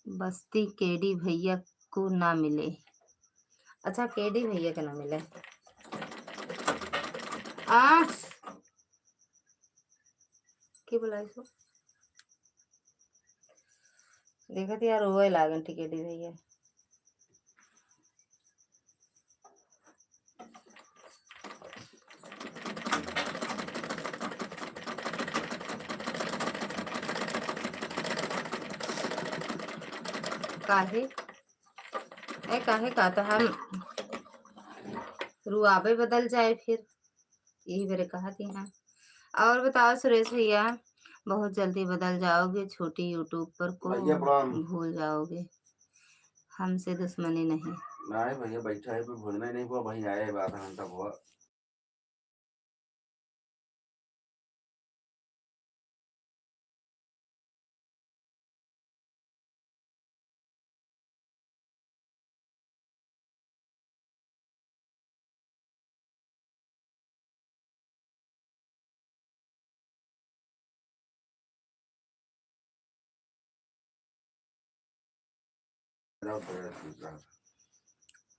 बस्ती केडी भैया को ना मिले। अच्छा केडी भैया के ना मिले। आ की बोला इसको? देखा थी यार रोए लागन टिकेटी भैया। काहे काहे का तो हम रुआबे बदल जाए फिर, यही मेरे कहा थी हाँ। और बताओ सुरेश भैया, बहुत जल्दी बदल जाओगे, छोटी यूट्यूब पर को भूल जाओगे। हमसे दुश्मनी नहीं। नहीं भैया बैठा है, कोई भूलना ही नहीं हुआ, वही आया है आधा घंटा हुआ।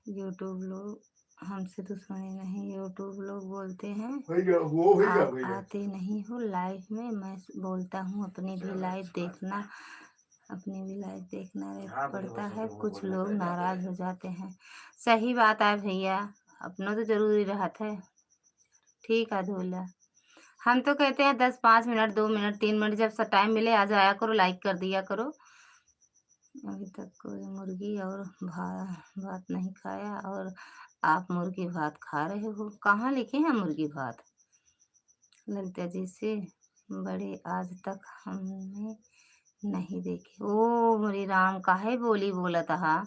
यूट्यूब लोग हमसे दुश्मनी नहीं, यूट्यूब लोग बोलते हैं आप आते नहीं हो लाइव में। मैं बोलता हूँ अपनी भी लाइव देखना, अपनी भी लाइव देखना पड़ता है। कुछ लोग नाराज हो जाते हैं। सही बात है भैया, अपना तो जरूरी रहता है। ठीक है धोला, हम तो कहते हैं 10 5 मिनट 2 मिनट 3 मिनट जब सब टाइम मिले आ जाया करो, लाइक कर दिया करो। अभी तक कोई मुर्गी और भात नहीं खाया और आप मुर्गी भात खा रहे हो। कहाँ लिखे हैं मुर्गी भात? ललिता जी से बड़े आज तक हमने नहीं देखे। ओ मेरी राम, काहे बोली बोला था।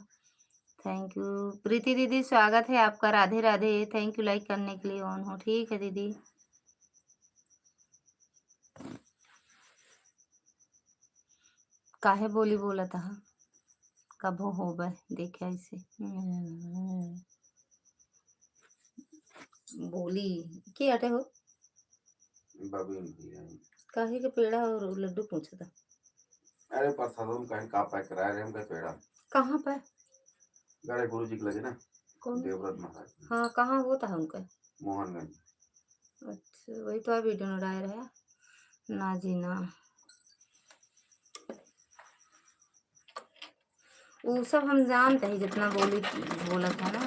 थैंक यू प्रीति दीदी, स्वागत है आपका। Radhe Radhe. Thank you like करने के लिए। ऑन हो, ठीक है दीदी। काहे बोली बोला था, कब हो बे देखे ऐसे। बोली के आटे हो काहे के पेड़ा और लड्डू पूछा था। अरे प्रसादों में कहीं का पैक करा रहे हम का पेड़ा कहाँ पे? गड़े गुरु जी के लगे ना, कौन? देवव्रत महाराज। हाँ कहाँ होता है उनका? मोहनगंज। अच्छा वही तो आप वीडियो में डाल रहा ना जी ना। वो सब हम जानते हैं जितना बोला था ना।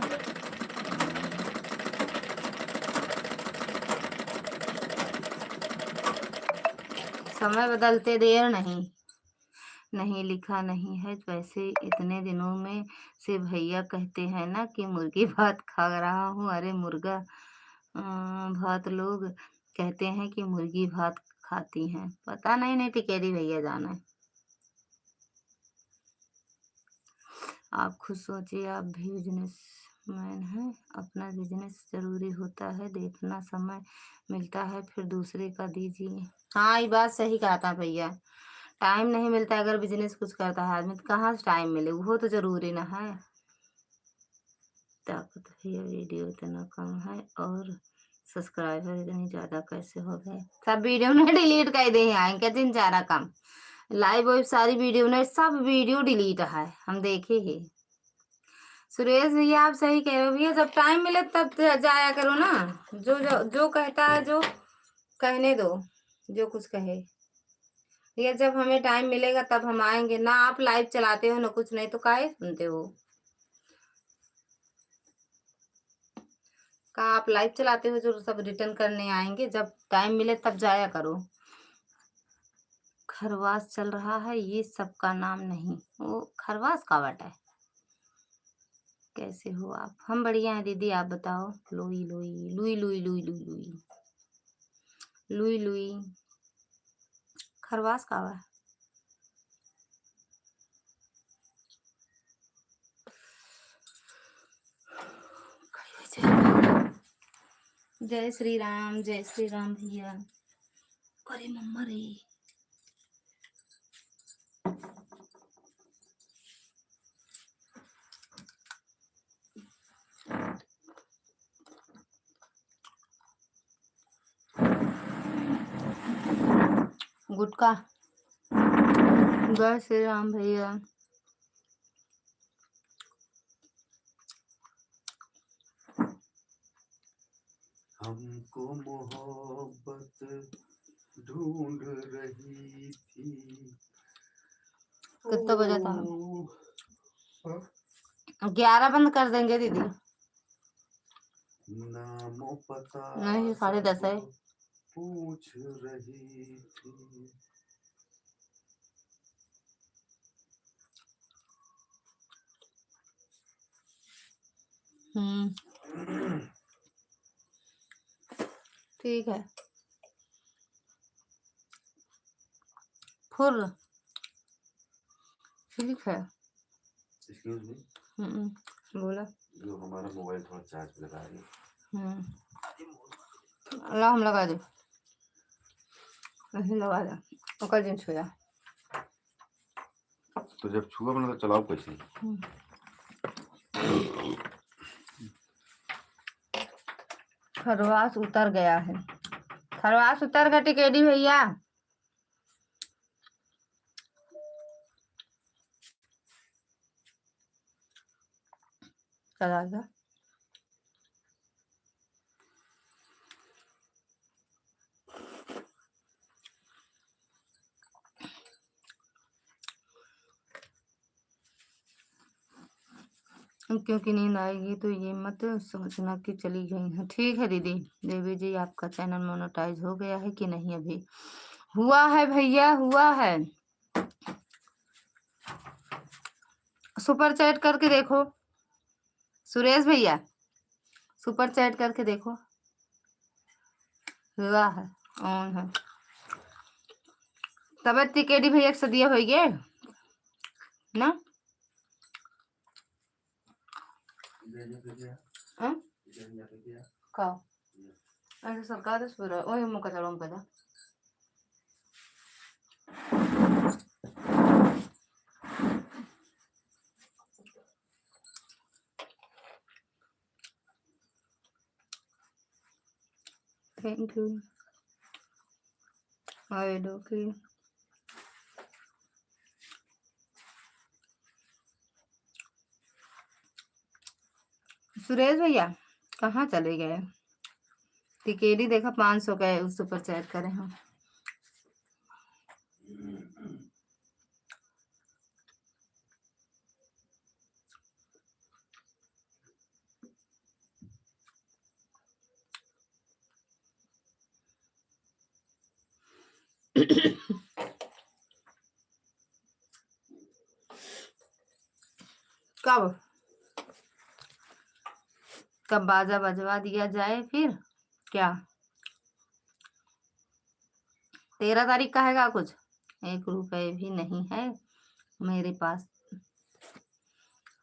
समय बदलते देर नहीं, नहीं लिखा नहीं है। वैसे इतने दिनों में से भैया कहते हैं ना कि मुर्गी भात खा रहा हूँ। अरे मुर्गा भात लोग कहते हैं कि मुर्गी भात खाती हैं। पता नहीं टिकेरी भैया जाना है। आप खुद सोचिए, आप भी बिजनेसमैन हैं। अपना बिजनेस जरूरी होता है, देखना समय मिलता है फिर दूसरे का दीजिए। हाँ ये बात सही कहा था भैया, टाइम नहीं मिलता। अगर बिजनेस कुछ करता है आदमी तो कहाँ से टाइम मिले, वो तो जरूरी ना है। ताकत भैया वीडियो इतना कम है और सब्सक्राइबर इतनी ज़्यादा कैसे हो गए? सब वीडियो ने डिलीट कर दिए हैं क्या? दिन ज़्यादा कम लाइव वेब सारी वीडियो ने सब वीडियो डिलीट है, हम देखे ही। सुरेश भैया आप सही कह रहे हो भैया, जब टाइम मिले तब जाया करो ना। जो कहता है जो कहने दो, जो कुछ कहे भैया। जब हमें टाइम मिलेगा तब हम आएंगे ना। आप लाइव चलाते हो ना कुछ नहीं तो काहे सुनते हो? का आप लाइव चलाते हो जो सब रिटर्न करने आएंगे? जब टाइम मिले तब जाया करो। खरवास चल रहा है ये सबका नाम नहीं। वो खरवास का बटा है। कैसे हो आप? हम बढ़िया हैं दीदी, आप बताओ। लुई लुई लुई लुई लुई लुई लुई लुई लुई खरवास का है। जय श्री राम, जय श्री राम भैया। अरे मम्मा रे, गुटका। जय श्री राम भैया। हमको मोहब्बत ढूंढ रही थी। कितना बजा था? 11 बंद कर देंगे दीदी। नामो पता नहीं 10:30 है। पूछ रही थी। ठीक है। फुर ठीक है। Excuse me. बोला। जो हमारा मोबाइल थोड़ा चार्ज पे लगा रही है। अल्लाह हम लगा दे, नहीं लगा दे। ओकर दिन छुआ तो जब छुआ बना तो चलाओ कैसे? खरवास उतर गया है। खरवास उतर गया टिकेडी भैया। चला गया। क्योंकि नींद आएगी तो ये मत सोचना कि चली गई है। ठीक है दीदी। देवी जी आपका चैनल मोनेटाइज हो गया है कि नहीं? अभी हुआ है भैया, हुआ है। सुपर चैट करके देखो सुरेश भैया। सुपर चैट करके देखो, हुआ है, ऑन है। तब टिकेडी भैया से दिया होइगे ना। हाँ? का ऐसे सरकार सुरा ओए मुका चलो पता। Thank you. आई डोके। सुरेश भैया कहाँ चले गए? टिकेडी देखा 500 का है, उस सुपर चैट करे हम। कब कब बाजा बजवा दिया जाए फिर क्या? 13 तारीख का हैगा कुछ? 1 रुपए भी नहीं है मेरे पास।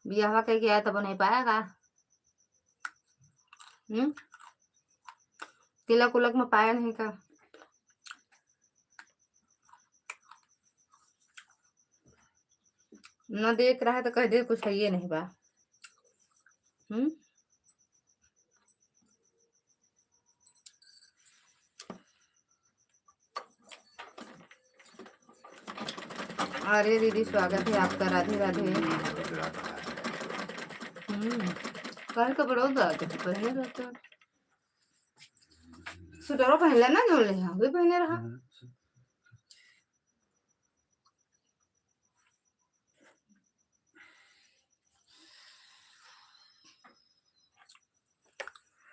ब्याह कह के आया तब नहीं पाएगा। तिलक उलक में पाया नहीं का? न देख रहा है तो कह दे कुछ है ये नहीं बा। अरे दीदी स्वागत है आपका, राधे राधे। कल कपड़ों का पहने रहता स्वेटर पहन लेना जो ले भी पहने रहा।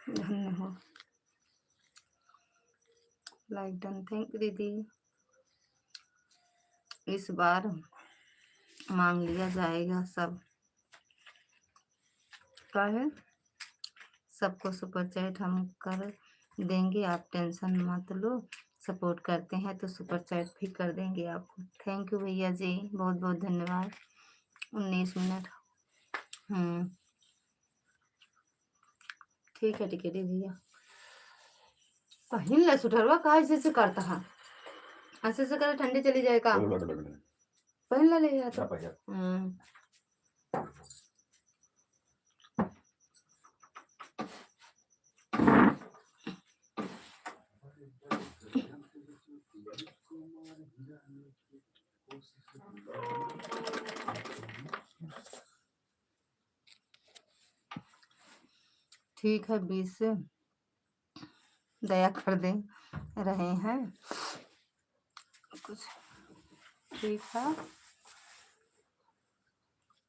धन्य हो। लाइक डन, थैंक यू दीदी। इस बार मांग लिया जाएगा सब का है, सबको सुपर चैट हम कर देंगे, आप टेंशन मत लो। सपोर्ट करते हैं तो सुपर चैट भी कर देंगे आपको। थैंक यू भैया जी, बहुत बहुत धन्यवाद। 19 मिनट। ठीक है टिकेटी भैया, पहन ले सुटरवा का ऐसे से करता है, ऐसे से करे ठंडी चली जाएगा। पहन ले या तो ठीक है। 20 दया कर दे रहे हैं कुछ, ठीक है।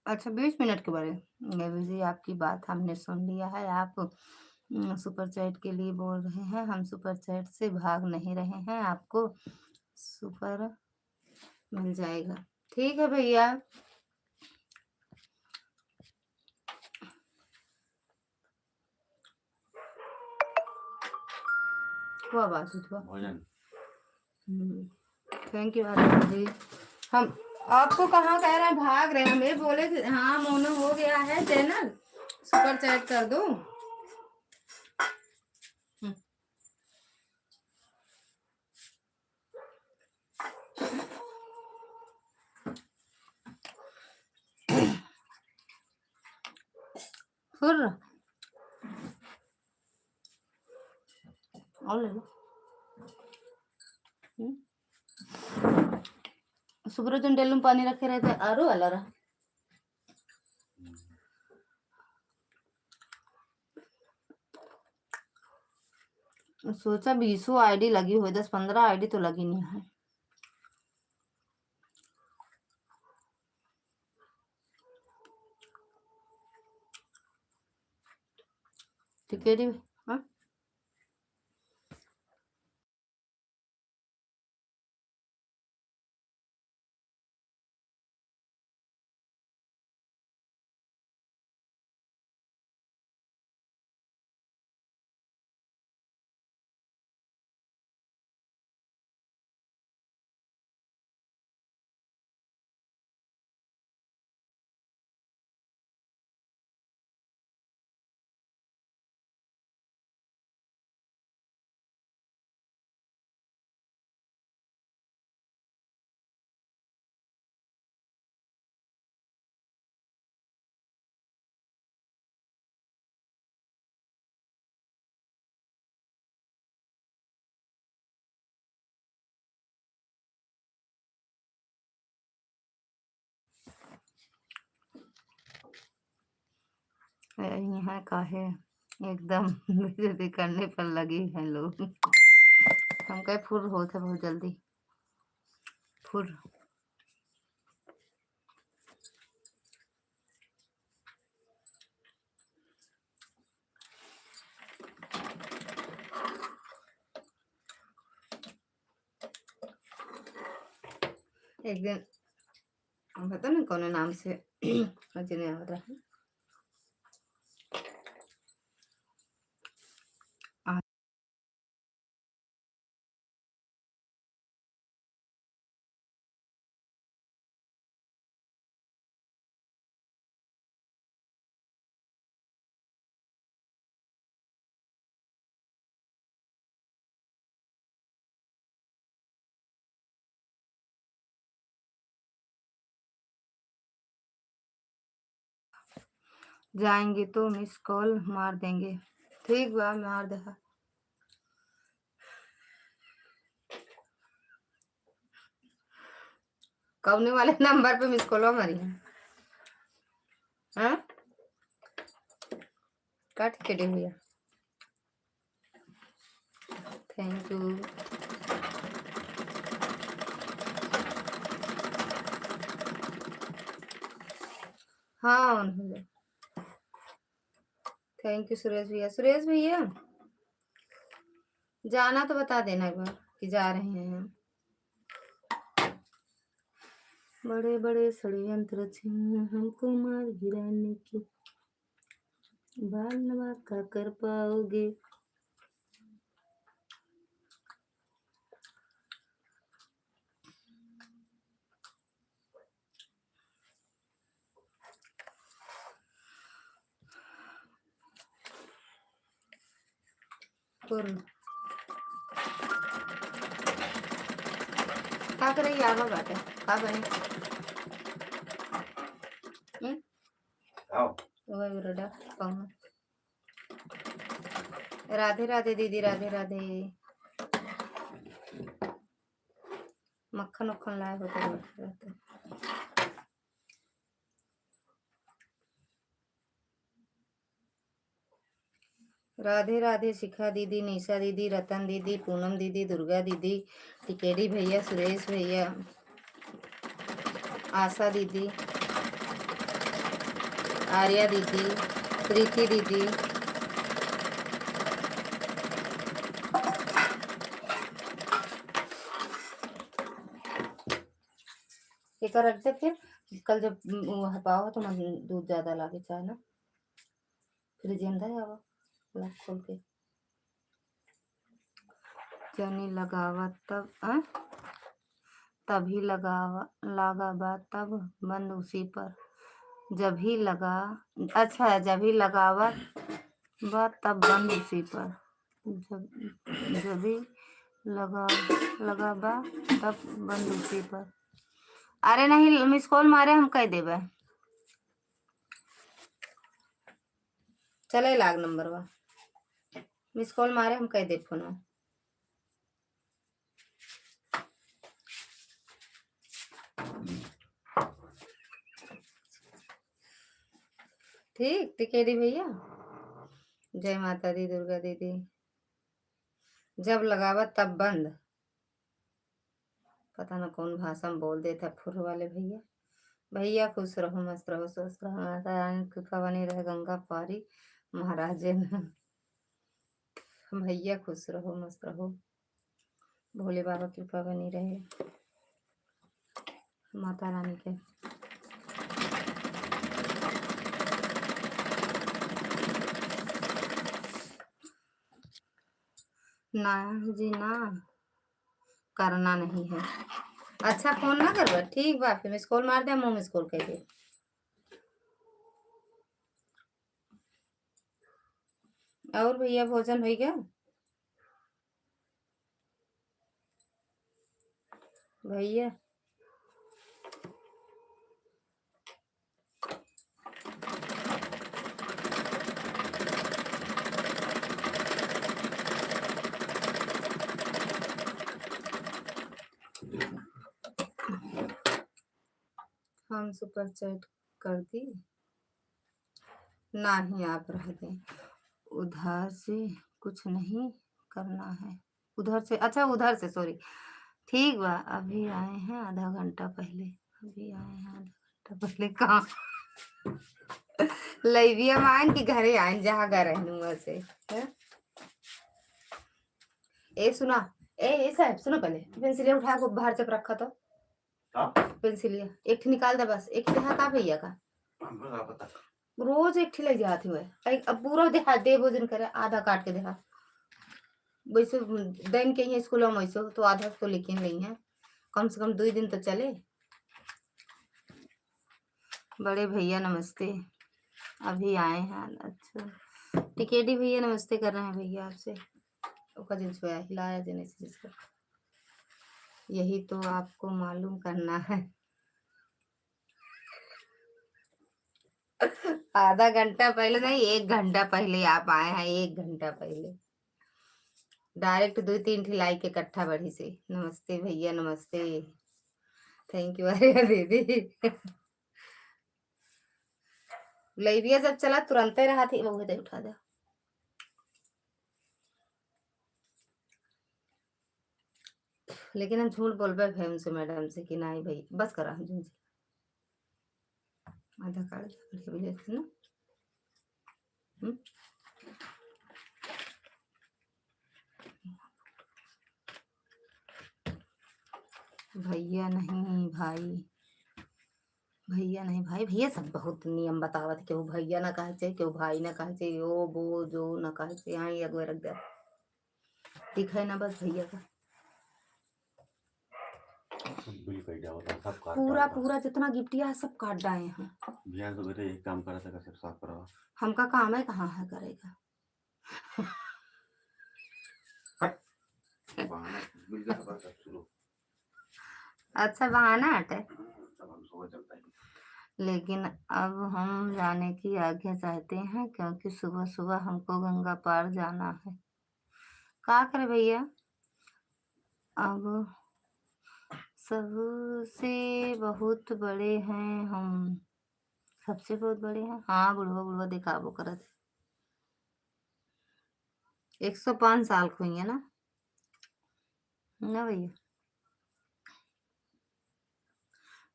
अच्छा 20 मिनट के बारे में जी आपकी बात हमने सुन लिया है। आप सुपर चैट के लिए बोल रहे हैं, हम सुपर चैट से भाग नहीं रहे हैं, आपको सुपर मिल जाएगा। ठीक है भैया। हुआ बात हुआ। Thank you Anand ji. हम आपको कहाँ कह रहे हैं भाग रहे हैं, हमें बोले थे हाँ मोनो हो गया है चैनल, सुपर चैट कर दो। फिर और ले लो। सुब्रत डेलू में पानी रखे रहते आरो वाला रहा। सोचा 20 आईडी लगी हुई, 10-15 आईडी तो लगी नहीं है। ठीक है। यहाँ का है एकदम बेइज्जती करने पर लगी है लोग। हम कहे फुर होते बहुत जल्दी फुर। एक दिन पता नहीं कौन नाम से मुझे नहीं आ रहा है। जाएंगे तो मिस कॉल मार देंगे। ठीक बा मार दे। कौने वाले नंबर पे मिस कॉल मारी है? हाँ काट के दे भैया। Thank you. हाँ उन्होंने थैंक यू सुरेश भैया। सुरेश भैया जाना तो बता देना एक बार कि जा रहे हैं। बड़े बड़े षड्यंत्र रचे हमको मार गिराने की, बाल नवा का कर पाओगे। का करे आवा बाटे का बने आओ वही बरोडा कहूँ। राधे राधे दीदी राधे राधे। मक्खन उक्खन लाए होते रहते। राधे राधे शिखा दीदी, निशा दीदी, रतन दीदी, पूनम दीदी, दुर्गा दीदी, टिकेडी भैया, सुरेश भैया, आशा दीदी, आर्या दीदी, प्रीति दीदी, एक रख दे फिर कल जब पाओ तो मैं दूध ज्यादा लाके चाहे ना फ्रिज अंदर है वो खोल के चनी लगावा तब तभी लगा बात तब बंद उसी पर जब ही लगा। अच्छा जब ही लगावा बात तब बंद उसी पर जब ही लगा बा तब बंद उसी पर। अरे नहीं मिस कॉल मारे हम कह देबे चले लाग नंबर बा मिस कॉल मारे हम कह दे फोन। ठीक टिकेडी भैया जय माता दी दुर्गा दीदी। जब लगावा तब बंद पता ना कौन भाषा में बोल देता फुर वाले भैया। भैया खुश रहो मस्त रहो स्वस्थ रहो माता रानी कृपा बनी रहे गंगा पारी महाराजे भैया खुश रहो मस्त रहो भोले बाबा कृपा बनी रहे माता रानी के। ना जी ना करना नहीं है। अच्छा फोन ना करवा ठीक बा फिर मिस कॉल मार दे मुँह मिस कॉल कह दे। और भैया भोजन हो गया भैया? हम सुपर चैट कर दी नहीं आप रह दें, उधर से कुछ नहीं करना है, उधर से, अच्छा उधर से, सॉरी। ठीक बा, अभी आए हैं आधा घंटा पहले, अभी आए हैं आधा घंटा पहले। कहाँ लैबिया मान की घरे आए, जहाँ घर रहनू वैसे हैं? ए सुना, ए साहब सुनो, पहले पेंसिलिया उठा के बाहर चप रखा तो हाँ? पेंसिलिया एक ठे निकाल दे, बस एक ठे का भैया का हमको क्या पता। रोज एक ठे ले जाती हुए, अब पूरा देखा दे भोजन करे, आधा काट के देखा वैसे दिन के ही स्कूल में वैसे तो आधा तो लेके नहीं है, कम से कम 2 दिन तो चले। बड़े भैया नमस्ते, अभी आए हैं। अच्छा टिकेटी भैया नमस्ते कर रहे हैं भैया आपसे, ओका जिन सोया हिलाया जने से जिसका, यही तो आपको मालूम करना है। आधा घंटा पहले नहीं, 1 घंटा पहले आप आए हैं, 1 घंटा पहले डायरेक्ट 2-3 ठिलाई के इकट्ठा बढ़ी से। नमस्ते भैया नमस्ते, थैंक यू। अरे दीदी लैबिया जब चला तुरंत ही रहा थी, वो दे उठा दे। लेकिन हम झूठ बोल पे फेम से मैडम से कि नहीं भाई बस करा हम झूठ, आधा कार्ड बढ़िया थे ना। भैया नहीं भाई, भैया नहीं भाई, भैया सब बहुत नियम बतावत, क्यों भैया ना कहे चाहिए, क्यों भाई ना कहे चाहिए, ओ वो जो ना कहे चाहिए, यहाँ ही अगवे रख दे, दिखाए ना बस भैया का बिल कट जाओ तो सब काट पूरा डालता। पूरा जितना गिफ्टिया है सब काट डाले हैं। बिहार तो बेटे एक काम करा था, सब साफ करा। हमका काम है, कहाँ है करेगा। बहाना बिल का सब सब शुरू। अच्छा बहाना हटे, सब हम सुबह चलता है। लेकिन अब हम जाने की आज्ञा चाहते हैं, क्योंकि सुबह सुबह हमको गंगा पार जाना है। क्या करे भैया, अब सबसे बहुत बड़े हैं हम, सबसे बहुत बड़े हैं। हाँ बुढ़वा बुढ़वा दिखाबो करत, 105 साल को ही है ना, ना भैया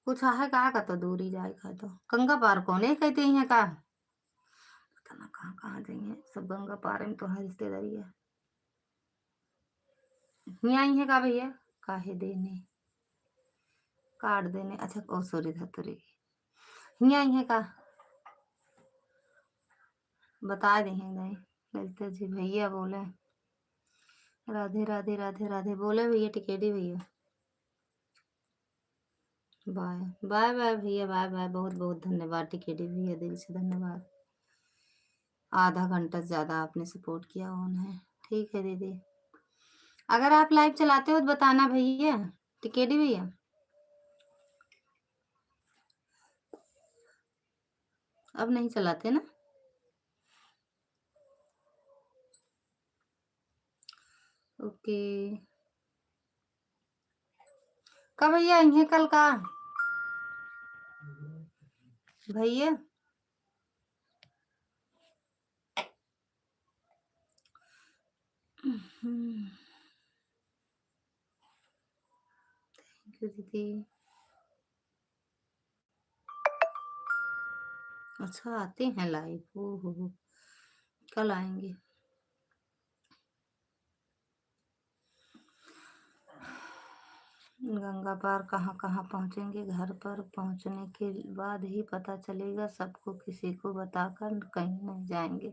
कुछ है कहा का तो दूरी जाए का तो गंगा पार कौन कहते हैं का, पता ना कहाँ कहाँ जाइए, सब गंगा पार में तो है रिश्तेदारी है। यहाँ ही है का भैया, काहे देने काट देने, अच्छा ओ सॉरी धतुरी, यहाँ ही है का बता देंगे नहीं, ललिता जी भैया बोले राधे राधे राधे राधे, बोले भैया टिकेटी भैया बाय बाय बाय भैया, बाय बाय, बहुत बहुत धन्यवाद टिकेटी भैया, दिल से धन्यवाद। आधा घंटा से ज्यादा आपने सपोर्ट किया उन्हें, ठीक है दीदी। अगर आप लाइव चलाते हो तो बताना भैया टिकेटी भैया। अब नहीं चलाते ना, ओके का भैया इन्हें कल का भैया थैंक यू दीदी। अच्छा आते हैं लाइव, ओ हो कल आएंगे। गंगा पार कहाँ कहाँ पहुँचेंगे, घर पर पहुँचने के बाद ही पता चलेगा सबको, किसी को बताकर कहीं नहीं जाएंगे।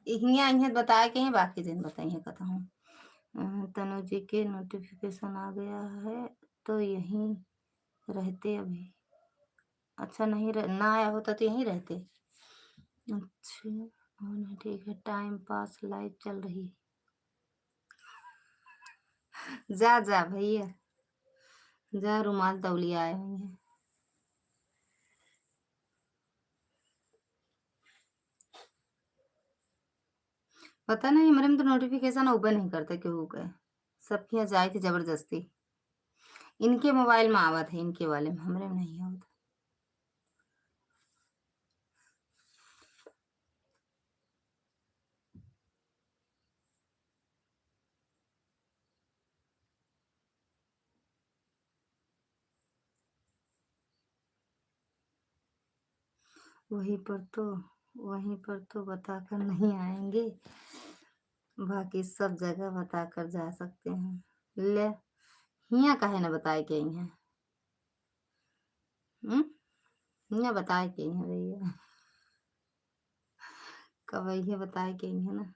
यहाँ इन्हें बताया कहीं, बाकी दिन बताइए कथा हूँ। तनु जी के नोटिफिकेशन आ गया है तो यहीं रहते अभी, अच्छा नहीं ना आया होता तो यहीं रहते। अच्छा हाँ ठीक है, टाइम पास लाइव चल रही है, जा जा भैया जा, रुमाल तौलिया आए हुए हैं। पता नहीं हमारे में तो नोटिफिकेशन ओपन नहीं करते क्यों गए, सबके यहाँ जाए थे जबरदस्ती, इनके मोबाइल में आवत है, इनके वाले में, हमारे में नहीं आवत। वहीं पर तो बताकर नहीं आएंगे, बाकी सब जगह बताकर जा सकते हैं। ले हिया काहे न बताए के ही हैं। हिया बताए के ही हैं भैया, कब ये बताए के ही है ना।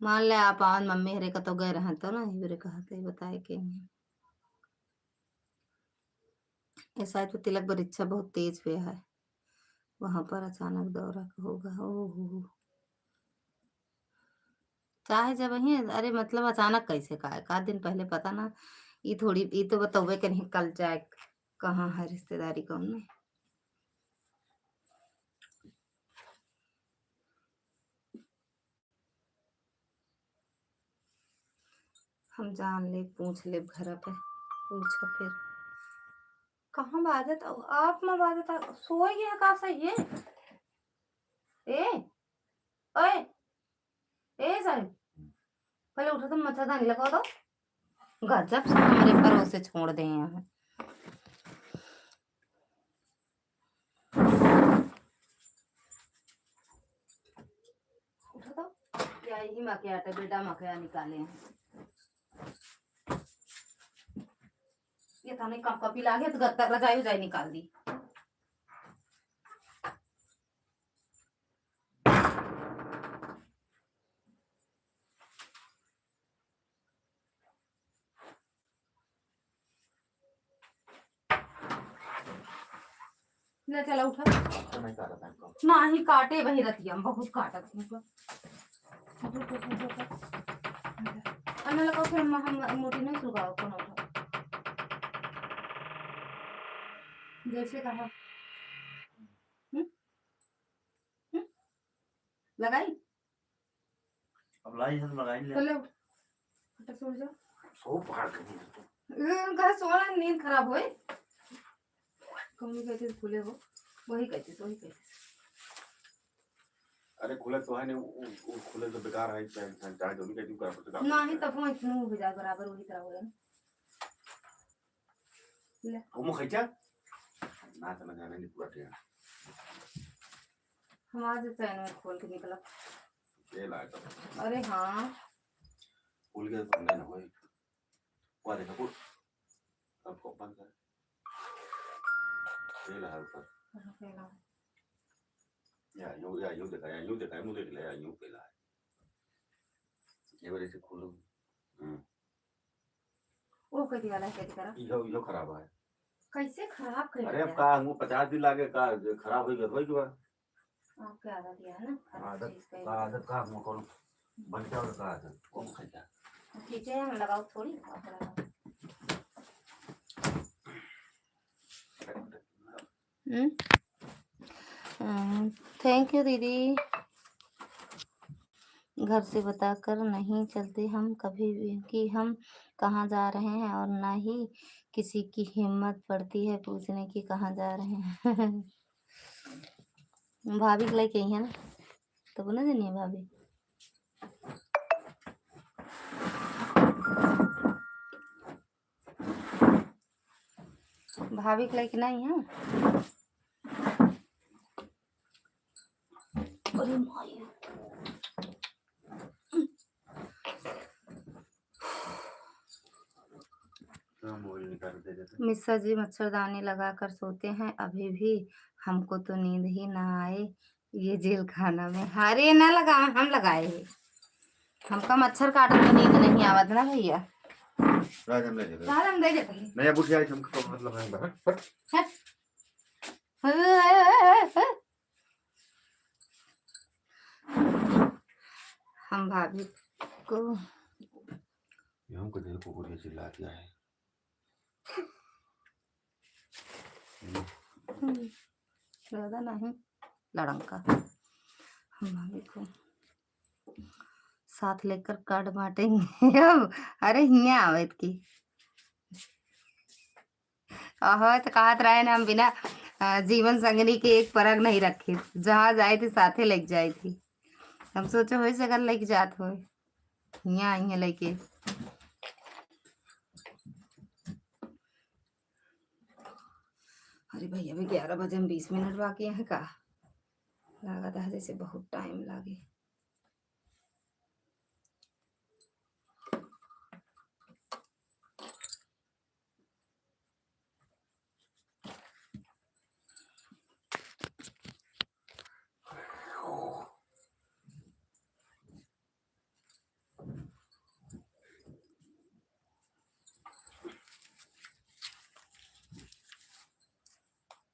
मान ले आप आवन मम्मी हरे का तो गए रहे तो ना ही कहते बताए के ही हैं। ऐसा है तो तिलक बरीक्षा बहुत तेज पे है, वहां पर अचानक दौरा होगा। ओहो चाहे जब ही अरे मतलब अचानक कैसे का एक आध दिन पहले पता ना, ये तो बतौबे के नहीं कल जाए कहाँ है रिश्तेदारी कौन में। हम जान ले पूछ ले घर पे पूछा फिर कहाँ बाजत आप में बाजत सोए गया का सही है। ए ओए ए साहब पहले उठो तो मच्छरदानी लगाओ तो गजब से हमारे भरोसे छोड़ दे यहाँ। उठो तो क्या ही मके आटे बेटा मके निकाले हैं। ये थाने कप कपी लागे तो गत्ता रजाई उजाई निकाल दी। ले चला उठा ना ही काटे वही रतिया बहुत काटत अन्ना लगा फिर हम मोटी नहीं सुगाओ कौन उठा जैसे कहा लगाई अब लाई है तो लगाई ले चले उठ सो जा सो फाड़ के कहा सोना नींद खराब होए कमी कहते खुले हो वही कहते अरे खुले तो है नहीं खुले तो बेकार है चाहे जो भी कहती कर सकता ना ही तब मैं इतना हो जा बराबर वही तरह हो गया ले हम खैचा ना चला जाने नहीं पूरा ठीक हम आज चैन में खोल के निकला ये लाए तो अरे हाँ खुल के तो ना होए वो देखो पुट अब को बंद कर ये ला सर या यूं देखा मुझे देख ले यूं पे ला ये वजह से खोलो वो कह दिया कैसे करा यो खराब है कैसे खराब कर अरे अब का हम 50 दिन लागे का खराब हो गया भाई क्यों आपके आदत दिया है ना आदत का हम कौन बन जाओ का आदत कौन खाया ठीक है हम लगाओ थोड़ी थैंक यू दीदी घर से बताकर नहीं चलते हम कभी भी कि हम कहाँ जा रहे हैं और ना ही किसी की हिम्मत पड़ती है पूछने की कहाँ जा रहे हैं भाभी के लेके आई है ना तो बोला नहीं भाभी भाभी के लेके नहीं है अरे माया मिश्रा जी मच्छरदानी लगाकर सोते हैं अभी भी हमको तो नींद ही ना आए ये जेल खाना में अरे ना लगा हम लगाए हैं हमका मच्छर काटने में नींद नहीं आवत ना भैया राजम ले दे नहीं अब उठ जाए हमको तो मतलब है हम भाभी को हमको देखो पूरी चिल्ला दिया है ज्यादा नहीं लड़का हम भाभी को साथ लेकर कार्ड बांटेंगे अब अरे हिया आवत की तो कहत रहे ना हम बिना जीवन संगनी के एक परग नहीं रखे जहाँ जाए थी साथे लेके जाए थी हम सोचे हो जगह लेके जात हो हिया आई है लेके अरे भैया अभी 11 बजे में 20 मिनट बाकी है का लगा था जैसे बहुत टाइम लगे।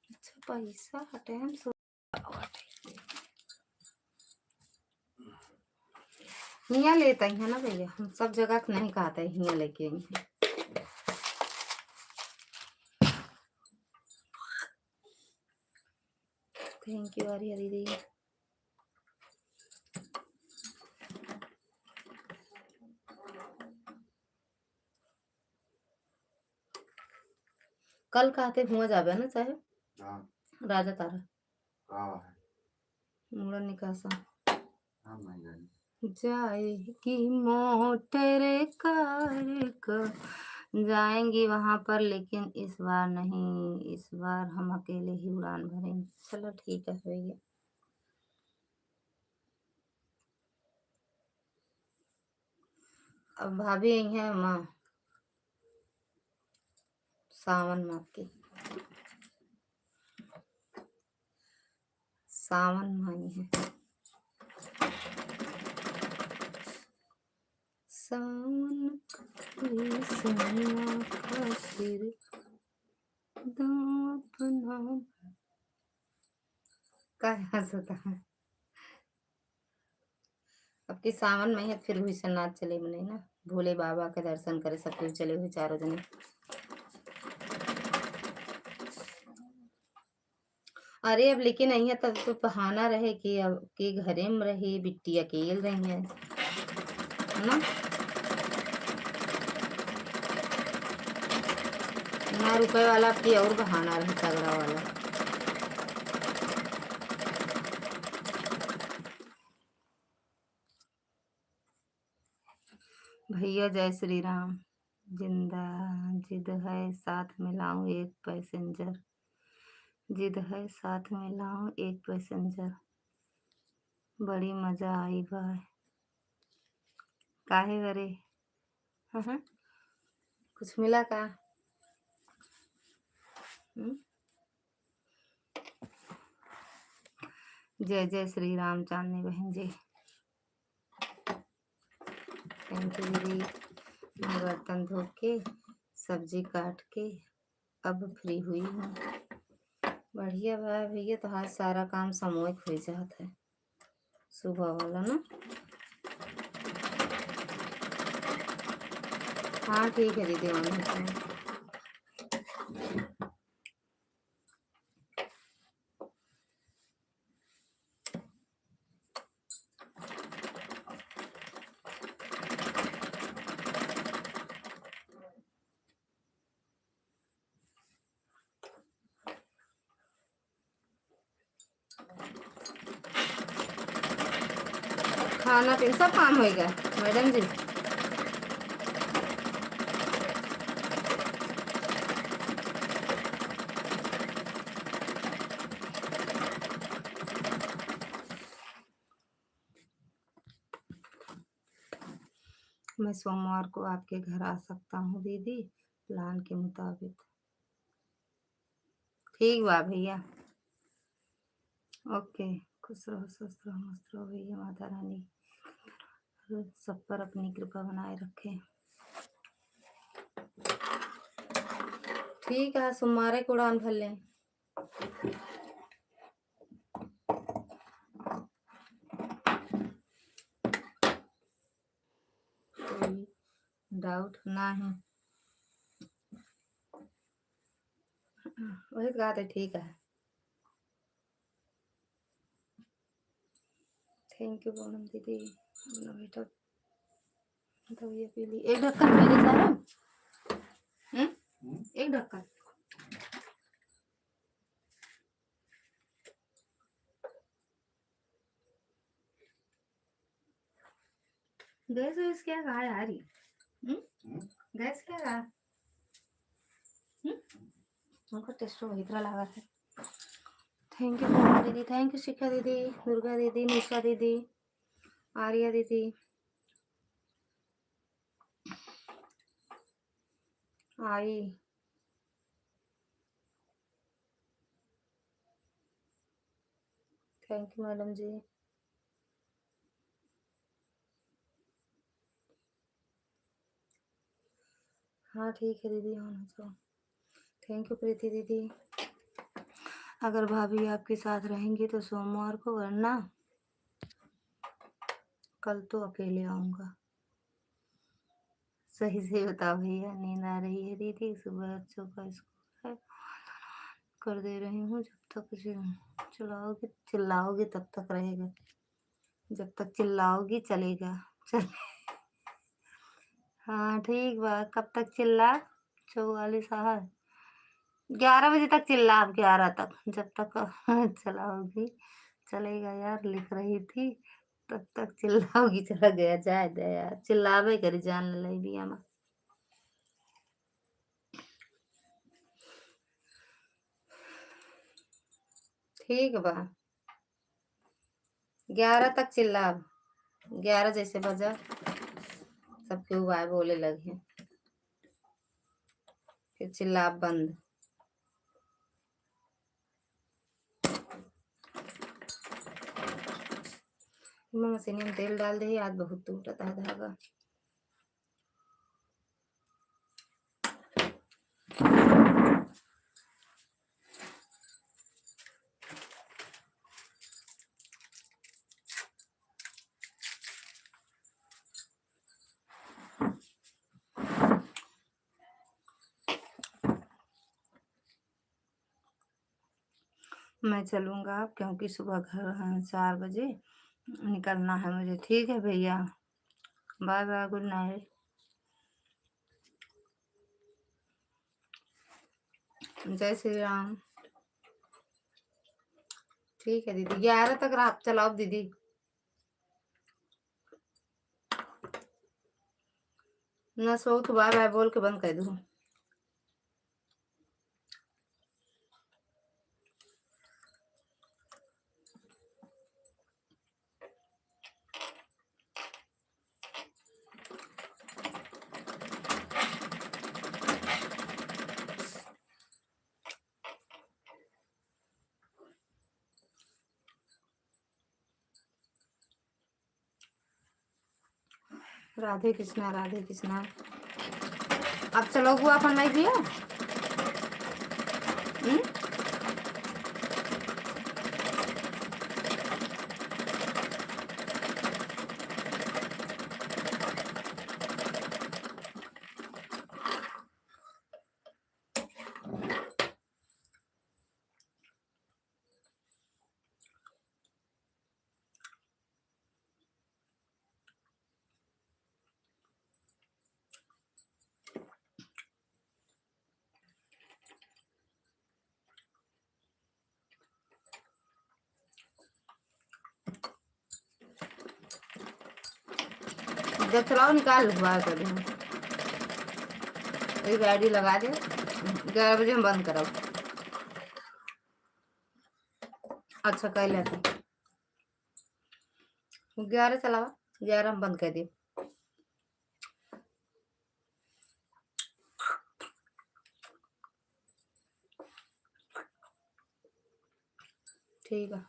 अच्छा पैसा हटे हम हिया लेते हैं ना भैया, हम सब जगह नहीं कहते हिया लेके आई हैं। थैंक यू आर्या दीदी। कल कहते हुआ जाबे ना चाहे हाँ राजा तारा का है मुड़ा निकासा हम नहीं जाने जाएगी मोटर कार जाएंगी वहां पर, लेकिन इस बार नहीं, इस बार हम अकेले ही उड़ान भरेंगे। चलो ठीक है भैया। अब भाभी आई है माँ सावन माँ की, सावन माँ आई है। सावन का सिर दापना का हंसता है। अब की सावन में है फिर भी सन्नाथ चले बने ना, भोले बाबा के दर्शन करे सब कुछ चले हुए चारों जने। अरे अब लेकिन नहीं है तब तो बहाना रहे कि अब के घरे में रही बिट्टी अकेल रही है ना। ना रुपए वाला की और बहाना रहे तगड़ा वाला। भैया जय श्री राम। जिंदा जिद है साथ में लाऊं एक पैसेंजर, जिद है साथ में लाऊं एक पैसेंजर, बड़ी मजा आई बाय। काहे करे हाँ कुछ मिला का? जय जय श्री राम चांदनी बहन जी, थैंक यू दीदी। मैं बर्तन धो के सब्जी काट के अब फ्री हुई हूँ। बढ़िया बा भैया, तो आज सारा काम सामूहिक हो जाता है सुबह वाला ना। हाँ ठीक है दीदी ऑन। खाना पीना सब काम होएगा मैडम जी। मैं सोमवार को आपके घर आ सकता हूँ दीदी प्लान के मुताबिक। ठीक बा भैया, ओके। खुश रहो स्वस्थ रहो मस्त रहो भैया, माता रानी सब पर अपनी कृपा बनाए रखे। ठीक है सोमवार को उड़ान भर लें। कोई डाउट ना है, वही तो कहा था ठीक है। थैंक यू पूनम दीदी। अपना बेटा दवाइयाँ पी ली। एक ढक्कन मेरे साहब एक ढक्कन। गैस वैस क्या कहा यार ये? गैस क्या कहा? हमको टेस्ट वही तरह लगा है। थैंक यू कोमल दीदी, थैंक यू शिखा दीदी, दुर्गा दीदी, निशा दीदी, आर्या दीदी, आई, थैंक यू मैडम जी। हाँ ठीक है दीदी, होना तो थैंक यू प्रीति दीदी। अगर भाभी आपके साथ रहेंगी तो सोमवार को, वरना कल तो अकेले आऊँगा। सही से बताओ भैया, नींद आ रही है दीदी, सुबह बच्चों का स्कूल है, कर दे रही हूँ। जब तक चिल्लाओगी तब तक रहेगा, जब तक चिल्लाओगी चलेगा। चल हाँ ठीक बा, कब तक चिल्ला? 44 11 बजे तक चिल्ला, अब 11 तक, जब तक चलाओगी चलेगा यार, लिख रही थी तब तक चिल्लाओगी चला गया। जाए दे यार, चिल्लावे करी जान ले बिया में। ठीक बा, 11 तक चिल्ला। 11 जैसे बजा सबके उबाय बोले लगे, फिर चिल्ला बंद। मशीन में तेल डाल दे, आज बहुत टूटता है धागा। मैं चलूँगा क्योंकि सुबह घर 4 बजे निकलना है मुझे। ठीक है भैया, बाय बाय, गुड नाइट। जय श्री राम। ठीक है दीदी, 11 तक रात चलाओ दीदी। न सो तो बाय बाय बोल के बंद कर दूँ। राधे कृष्णा, राधे कृष्णा। अब चलो बुआ अपन नहीं दिया। जब चलाओ निकाल लो बाहर कर दूँ। एक आईडी लगा दे, 11 बजे हम बंद कराओ। अच्छा कर लेते, 11 चलावा, 11 हम बंद कर दिए। ठीक है,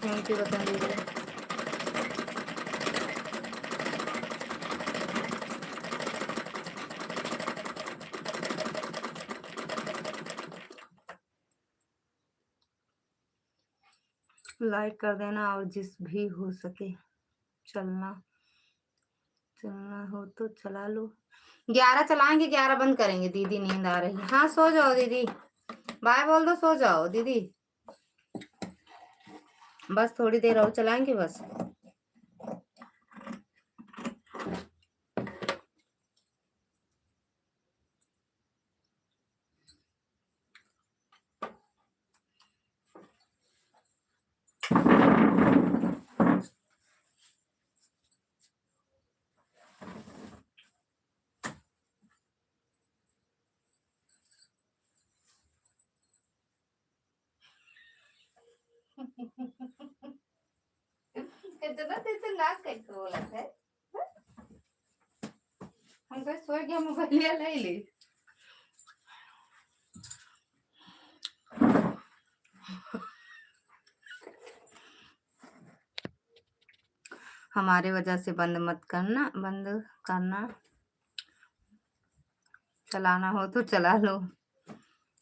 थैंक यू बता दीजिए। लाइक कर देना, और जिस भी हो सके चलना हो तो चला लो। 11 चलाएंगे, 11 बंद करेंगे। दीदी नींद आ रही है। हाँ सो जाओ दीदी, बाय बोल दो, सो जाओ दीदी। बस थोड़ी देर और चलाएंगे बस। कितना देर से नाक कैसे बोला है? हम कहे सोए गया मोबाइल ले ली। हमारे वजह से बंद मत करना, बंद करना। चलाना हो तो चला लो,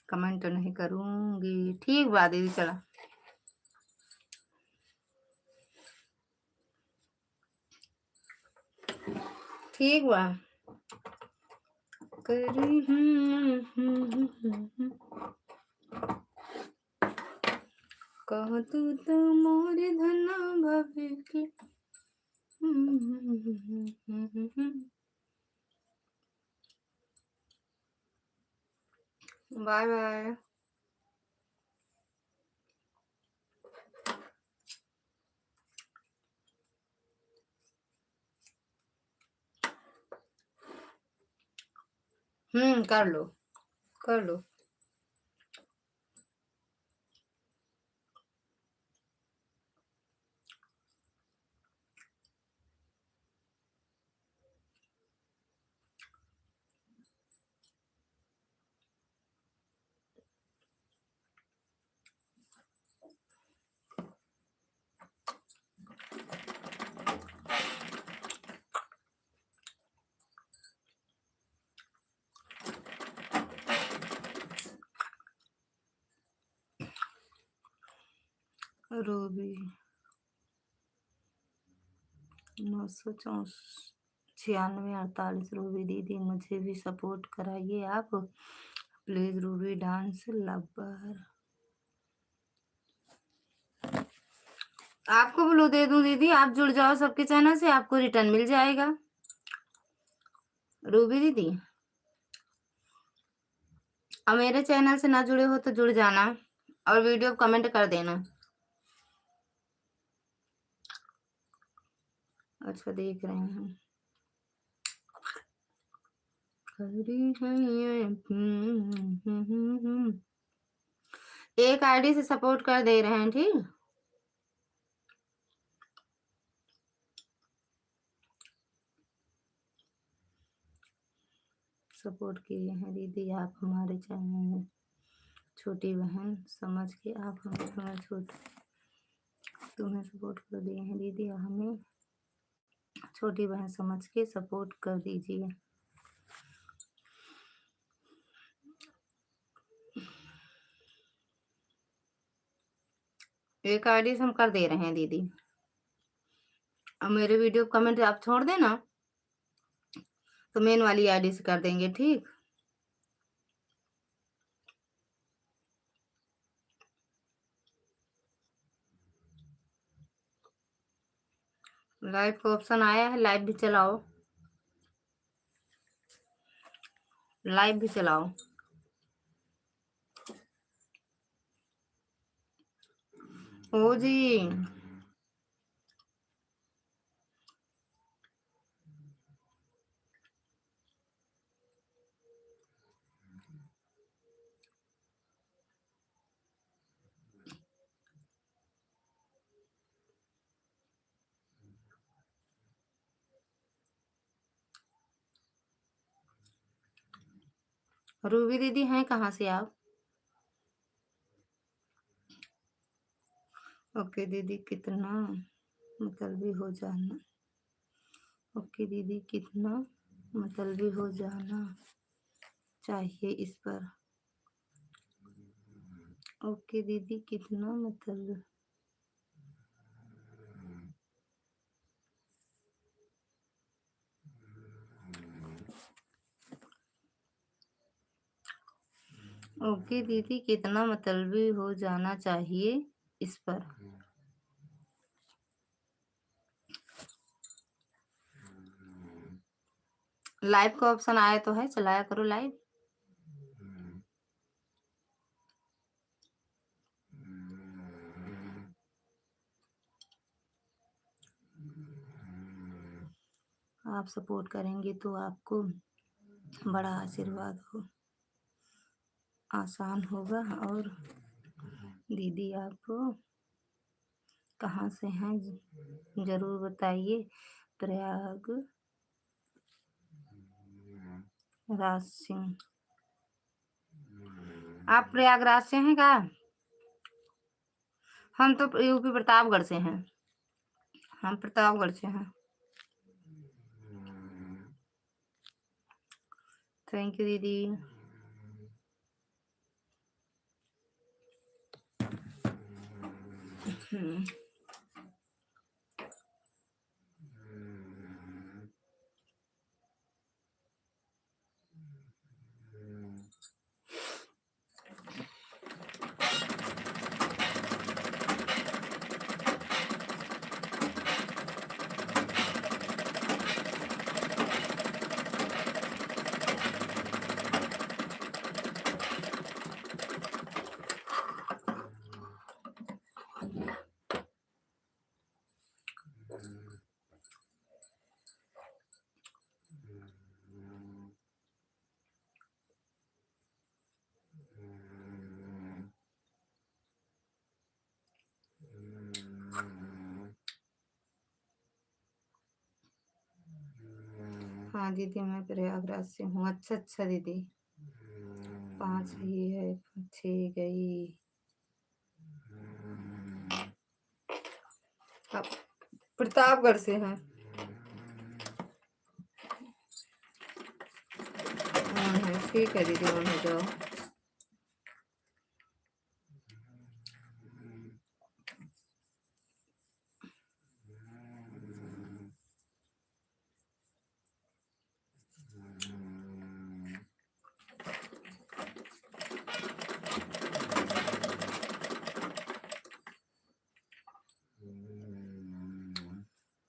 कमेंट नहीं करूंगी। ठीक बा दीदी, चला। ठीक बा करी। कह तू तो मोरे धना भाभी की। Bye bye. कर लो, कर लो। रूबी 996 रूबी दीदी, मुझे भी सपोर्ट कराइए आप प्लीज। Ruby dance lover. आपको ब्लू दे दूं दीदी, आप जुड़ जाओ सबके चैनल से, आपको रिटर्न मिल जाएगा। रूबी दीदी, और मेरे चैनल से ना जुड़े हो तो जुड़ जाना और वीडियो कमेंट कर देना। अच्छा देख रहे हैं। एक आईडी से सपोर्ट कर दे रहे हैं, ठीक। सपोर्ट किए हैं दीदी आप हमारे चैनल में, छोटी बहन समझ के आप हमें तुम्हें सपोर्ट कर दिए हैं दीदी, हमें छोटी बहन समझ के सपोर्ट कर दीजिए। एक आईडी से हम कर दे रहे हैं दीदी, और मेरे वीडियो कमेंट आप छोड़ देना तो मेन वाली आईडी से कर देंगे, ठीक। लाइव का ऑप्शन आया है, लाइव भी चलाओ, लाइव भी चलाओ। ओ जी, रूबी दीदी हैं कहाँ से आप? ओके दीदी, कितना मतलबी हो जाना। ओके दीदी, कितना मतलबी हो जाना चाहिए इस पर। ओके दीदी, कितना मतलब। ओके दीदी, कितना मतलबी हो जाना चाहिए इस पर। लाइव का ऑप्शन आया तो है, चलाया करो लाइव। आप सपोर्ट करेंगे तो आपको बड़ा आशीर्वाद हो, आसान होगा। और दीदी आपको कहाँ से हैं जरूर बताइए। प्रयाग राज सिंह, आप प्रयागराज से हैं क्या? हम तो यूपी प्रतापगढ़ से हैं, हम प्रतापगढ़ से हैं। थैंक यू दीदी। हाँ दीदी मैं प्रयागराज से हूँ। अच्छा अच्छा दीदी, 5 ही है, 6 गई। आप प्रतापगढ़ से हैं। ठीक है दीदी, ऑन हो जाओ।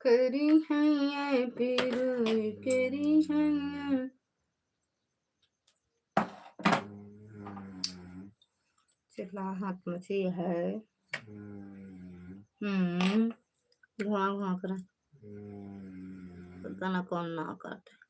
करी है फिर करी है, चिल्लाहट मची है। घुमा घुमा कर पता ना कौन ना काटे।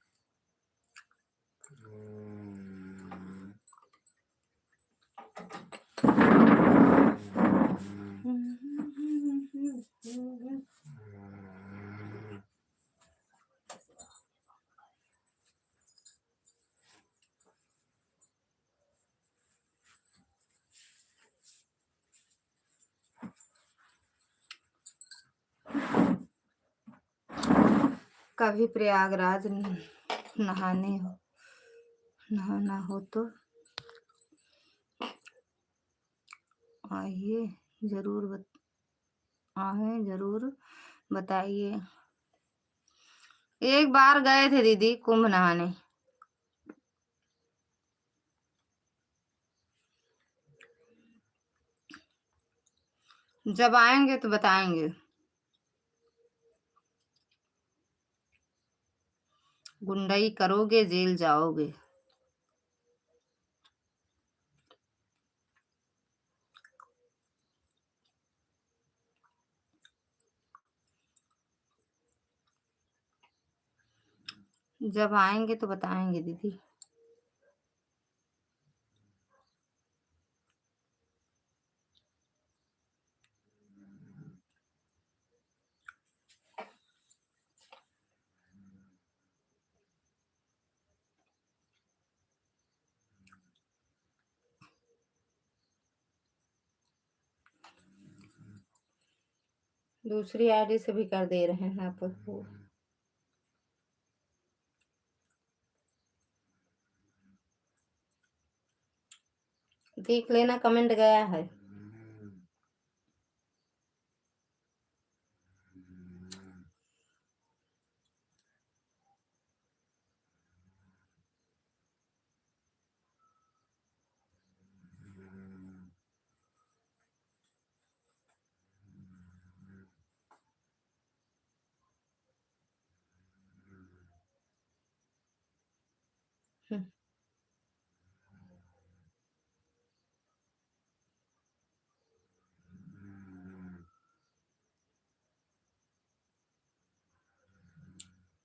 कभी प्रयागराज नहाना हो तो आइए, जरूर बताइए। एक बार गए थे दीदी कुंभ नहाने। जब आएंगे तो बताएंगे। गुंडई करोगे जेल जाओगे। जब आएंगे तो बताएंगे दीदी। दूसरी आईडी से भी कर दे रहे हैं आपको। देख लेना, कमेंट गया है।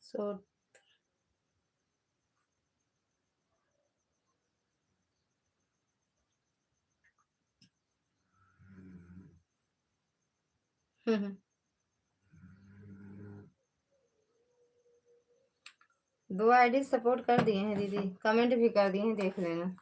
सो हम्म। 2 आईडी सपोर्ट कर दिए हैं दीदी, कमेंट भी कर दिए हैं, देख लेना।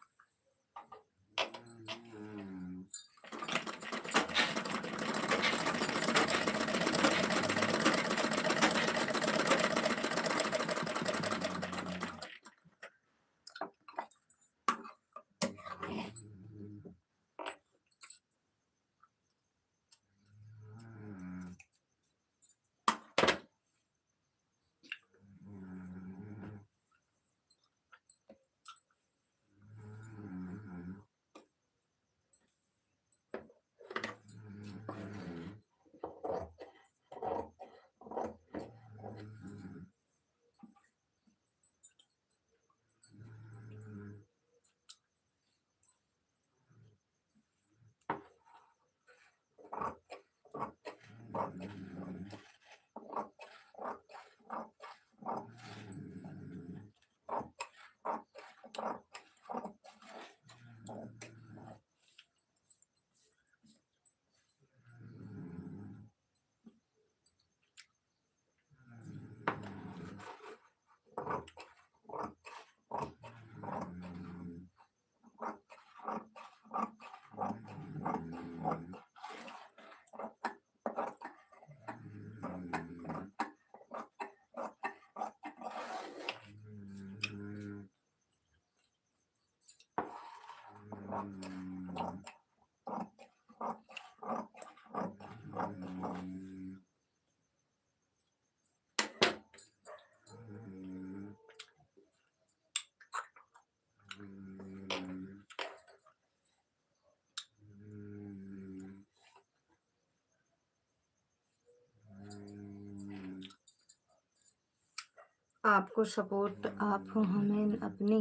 आपको सपोर्ट, आप हमें अपनी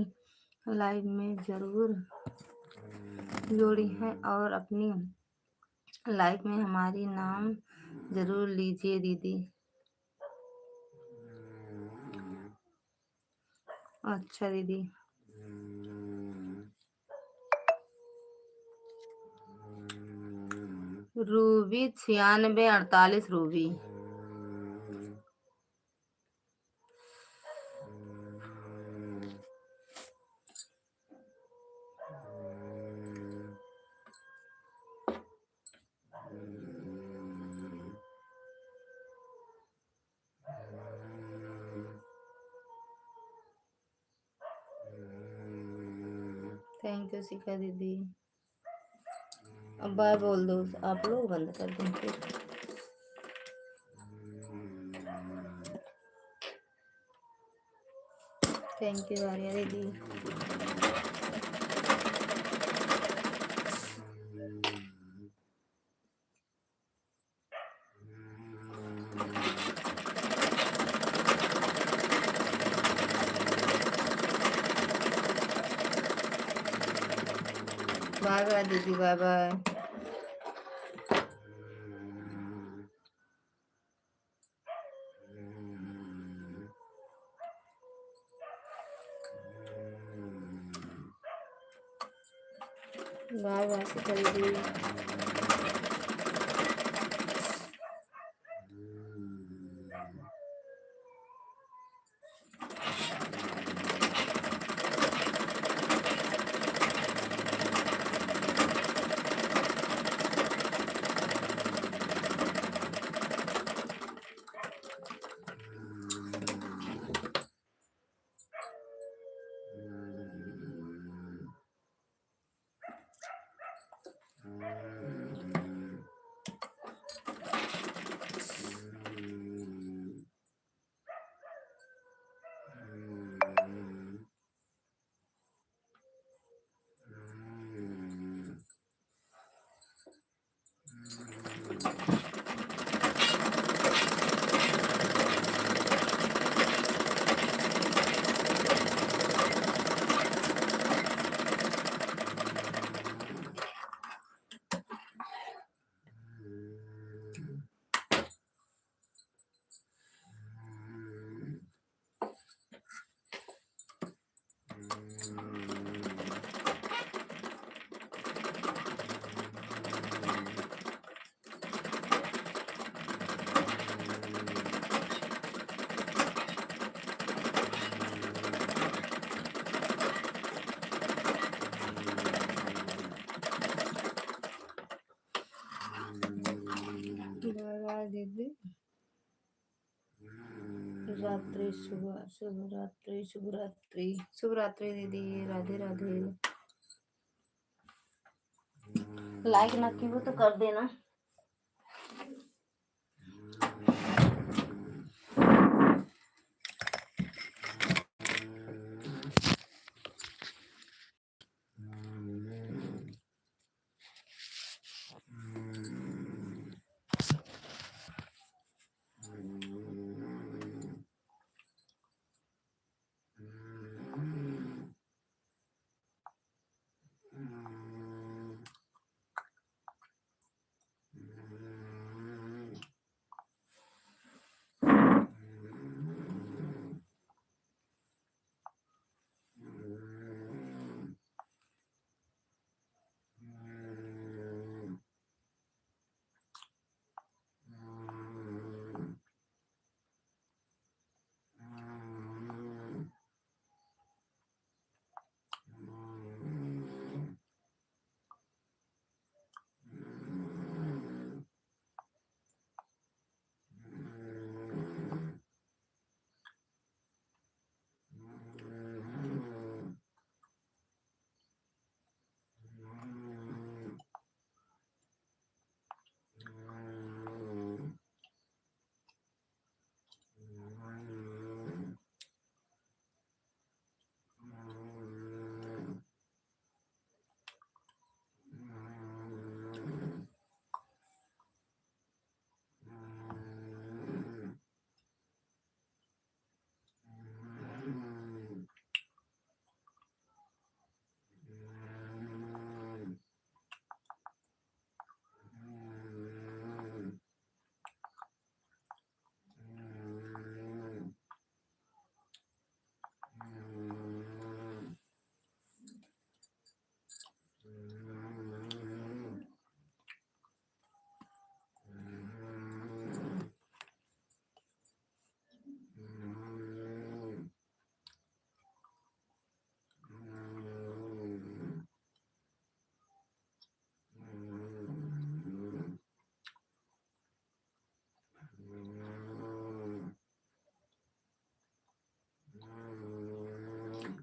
लाइफ में ज़रूर जोड़ी हैं और अपनी लाइफ में हमारी नाम ज़रूर लीजिए दीदी। अच्छा दीदी। Ruby 9648 Ruby. Thank you Shikha दीदी। अब बाय बोल दो, आप लोग बंद कर दें फिर। थैंक यू आर्या दीदी। बाय बाय दीदी, बाय बाय। बाय बाय शिखा दीदी। रात्रि, शुभ रात्रि, शुभ रात्रि, शुभ रात्रि दीदी, राधे राधे। लाइक ना की हो तो कर देना।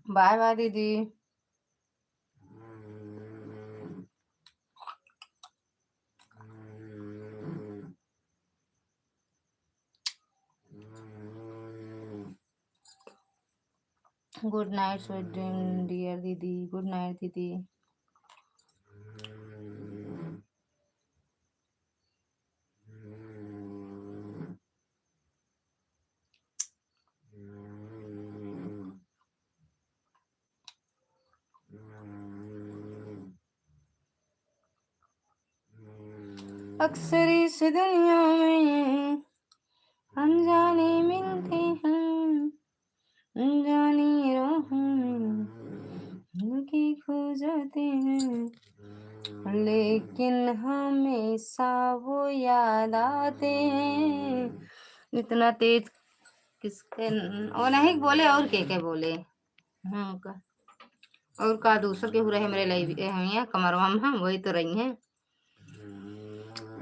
बाय बाय दीदी। Good night sweet dream dear दीदी, गुड नाइट दीदी। अक्सर इस दुनिया में अनजाने मिलते हैं, अनजानी राहों में उनकी खो जाते हैं, लेकिन हमेशा वो याद आते हैं। इतना तेज किसके और नहीं बोले और के बोले का और का दूसर के हो रहे मेरे लिए कमरवा में हम वही तो रही हैं।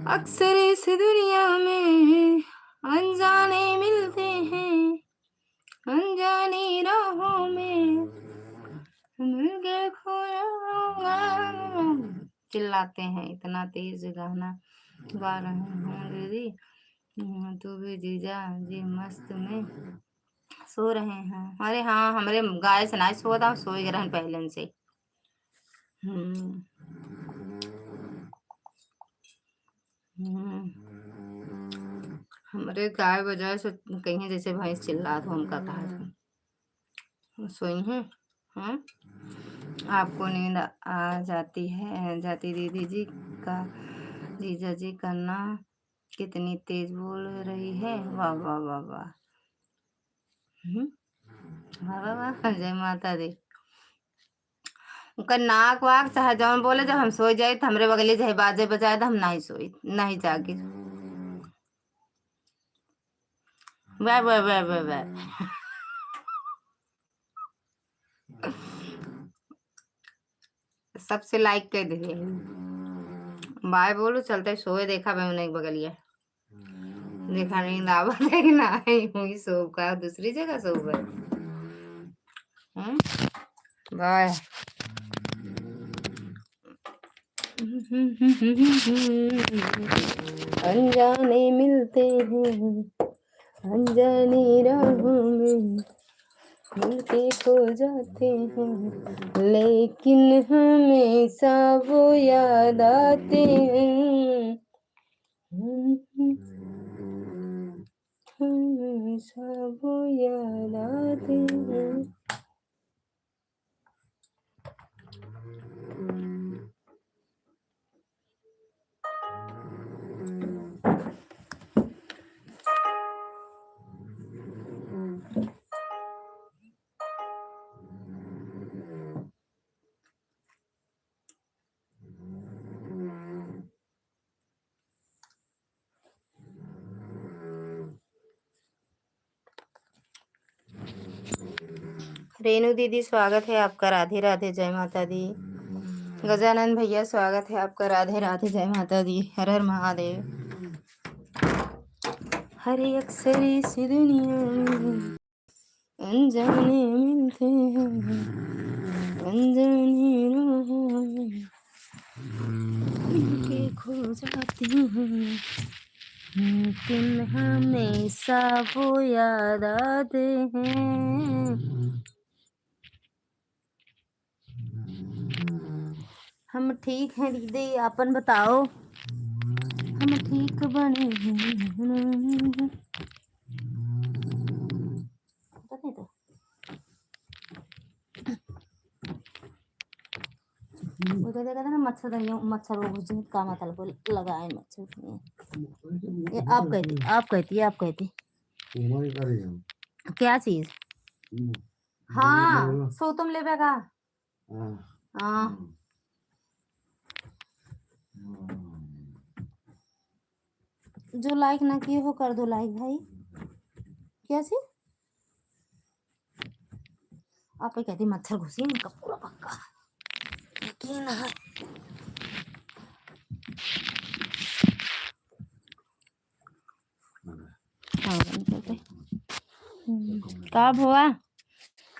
अक्सर इस दुनिया में अनजाने मिलते हैं, अनजानी राहों में मिलके खो चिल्लाते हैं। इतना तेज गाना गा रहे हैं दीदी। तू भी जीजा जी मस्त में सो रहे हैं। अरे हाँ हमारे गाय से ना सो था, सो गए पहले से। हमारे गाय बजाय से कहीं जैसे भैंस चिल्ला तो उनका कहा सोई हैं। हाँ आपको नींद आ जाती है जाती दीदी जी का जीजा जी करना कितनी तेज बोल रही है। वाह वाह वाह वाह। वाह वाह जय माता दी। उनका नाक वाक चाहे जब बोले जब हम सो जाए तो हमरे बगले चाहे बाजे बजाए तो हम नहीं सोई नहीं जागे। वाह वाह वाह वाह वाह। सबसे लाइक कर दे। बाय बोलो चलते सोए देखा मैं उन्हें बगलिए देखा नहीं लावा लेकिन आई हुई सोब का दूसरी जगह सोब है। बाय। अनजाने मिलते हैं अनजाने राहों में मिलके खो जाते हैं लेकिन हमेशा वो याद आते हैं। हमेशा वो याद आते हैं। रेणु दीदी स्वागत है आपका, राधे राधे, जय माता दी। गजानन भैया स्वागत है आपका, राधे राधे, जय माता दी, हर हर महादेव। हरे अक्सरी सी दुनिया में अनजाने मिलते हैं अनजाने राहों में मिलके खो जाते हैं लेकिन हमेशा वो याद आते हैं। हम ठीक हैं दीदी, अपन बताओ। हम ठीक बने हैं। पता नहीं तो वो कहते कहते ना मच्छर वो घुस का मतलब को लगाए मच्छर। ये आप कहती क्या चीज। हाँ सो तुम ले बेगा। हाँ जो लाइक ना किए हो कर दो लाइक भाई। क्या चीज आप कहती मच्छर घुसी इनका पूरा पक्का यकीन है। का हुआ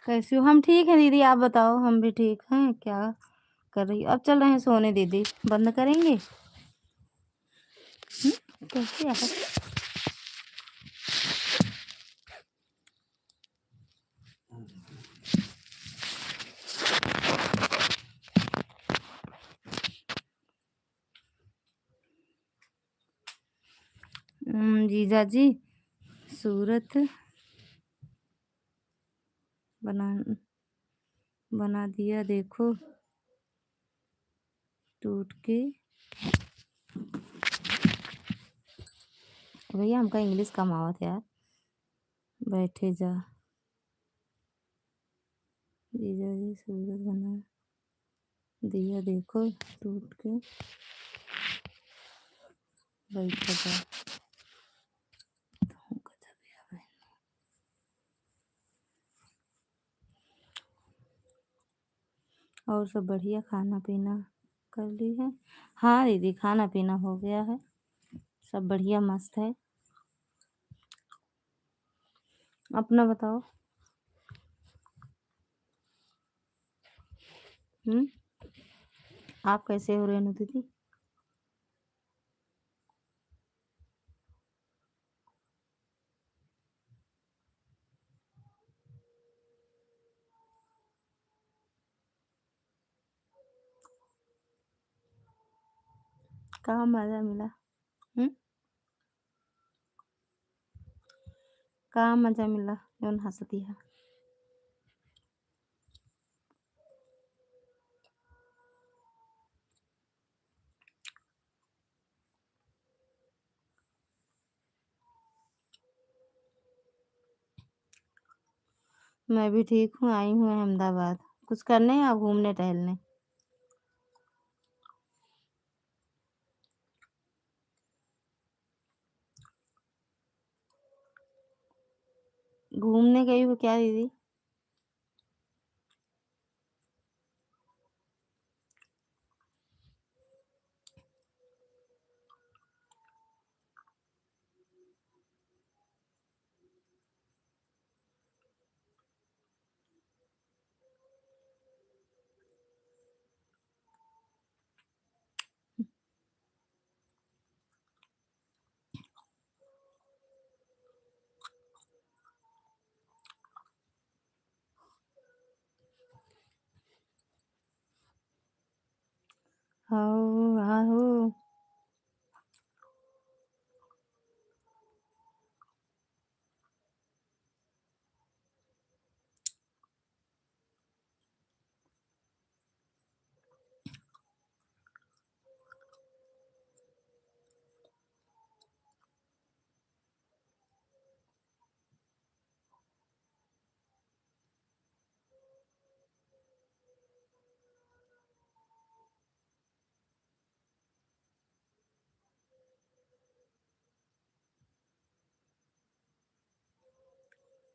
कैसी हो। हम ठीक है दीदी, आप बताओ। हम भी ठीक हैं। क्या कर रही हो। अब चल रहे हैं सोने दीदी, बंद करेंगे। कैसे यार जीजा जी सूरत बना दिया देखो टूट के। भैया हमका इंग्लिश कम आवत यार। बैठे जा जीजा जी सूरत बना दिया देखो टूट के बैठे जा। और सब बढ़िया, खाना पीना कर ली है। हाँ दीदी खाना पीना हो गया है, सब बढ़िया मस्त है। अपना बताओ। आप कैसे हो रेणु दीदी। कहाँ मजा मिला। कहाँ मजा मिला जौन हंसती है। मैं भी ठीक हूँ, आई हूँ अहमदाबाद। कुछ करने या घूमने टहलने। घूमने गई हो क्या दीदी।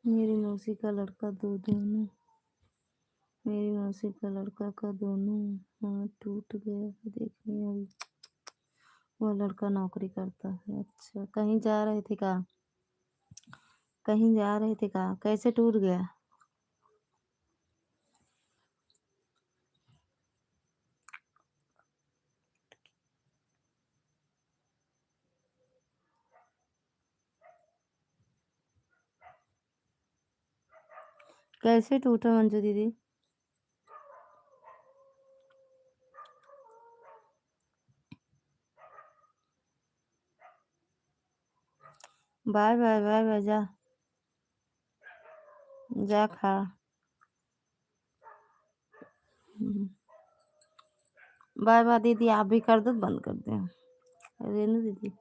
मेरी मौसी का लड़का दोनों मेरी मौसी का लड़का का दोनों हाथ टूट गया है, देखने आई। वो लड़का नौकरी करता है। अच्छा, कहीं जा रहे थे का? कहीं जा रहे थे का? कैसे टूट गया? कैसे टूटा मंजू दीदी? बाय बाय बाय बाय, जा जा खा। बाय बाय दीदी, आप भी कर दो, बंद कर दे रेनू दीदी।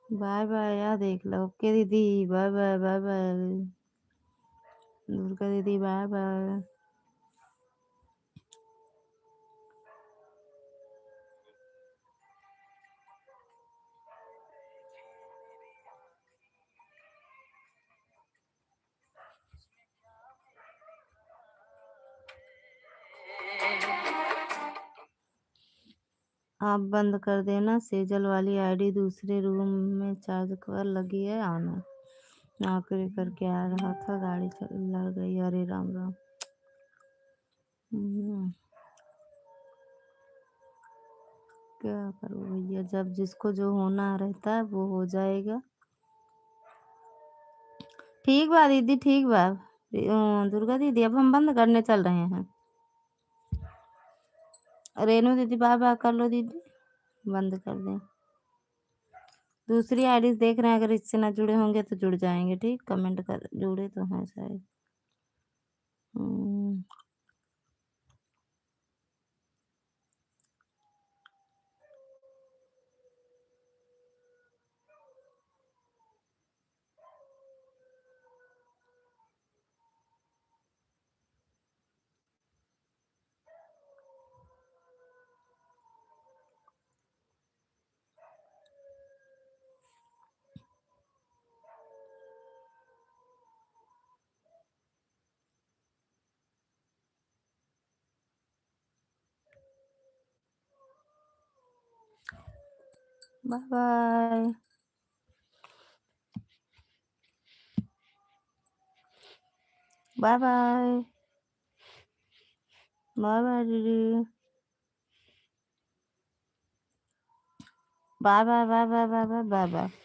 बाय बाय, या देख लो। ओके दीदी, bye bye bye bye. Durga दीदी बाय बाय। आप बंद कर देना। सेजल वाली आईडी दूसरे रूम में चार्ज कर लगी है आना। नौकरी करके आ रहा था, गाड़ी लड़ गई। अरे राम राम। क्या करूँ भैया, जब जिसको जो होना रहता है वो हो जाएगा। ठीक बा दीदी, ठीक बा। दुर्गा दीदी, अब हम बंद करने चल रहे हैं। रेनू दीदी बाय बाय कर लो दीदी, बंद कर दें। दूसरी आईडी देख रहे हैं, अगर इससे ना जुड़े होंगे तो जुड़ जाएंगे। ठीक, कमेंट कर, जुड़े तो हैं शायद। Bye bye bye bye bye bye दीदी, bye bye bye bye bye bye bye bye.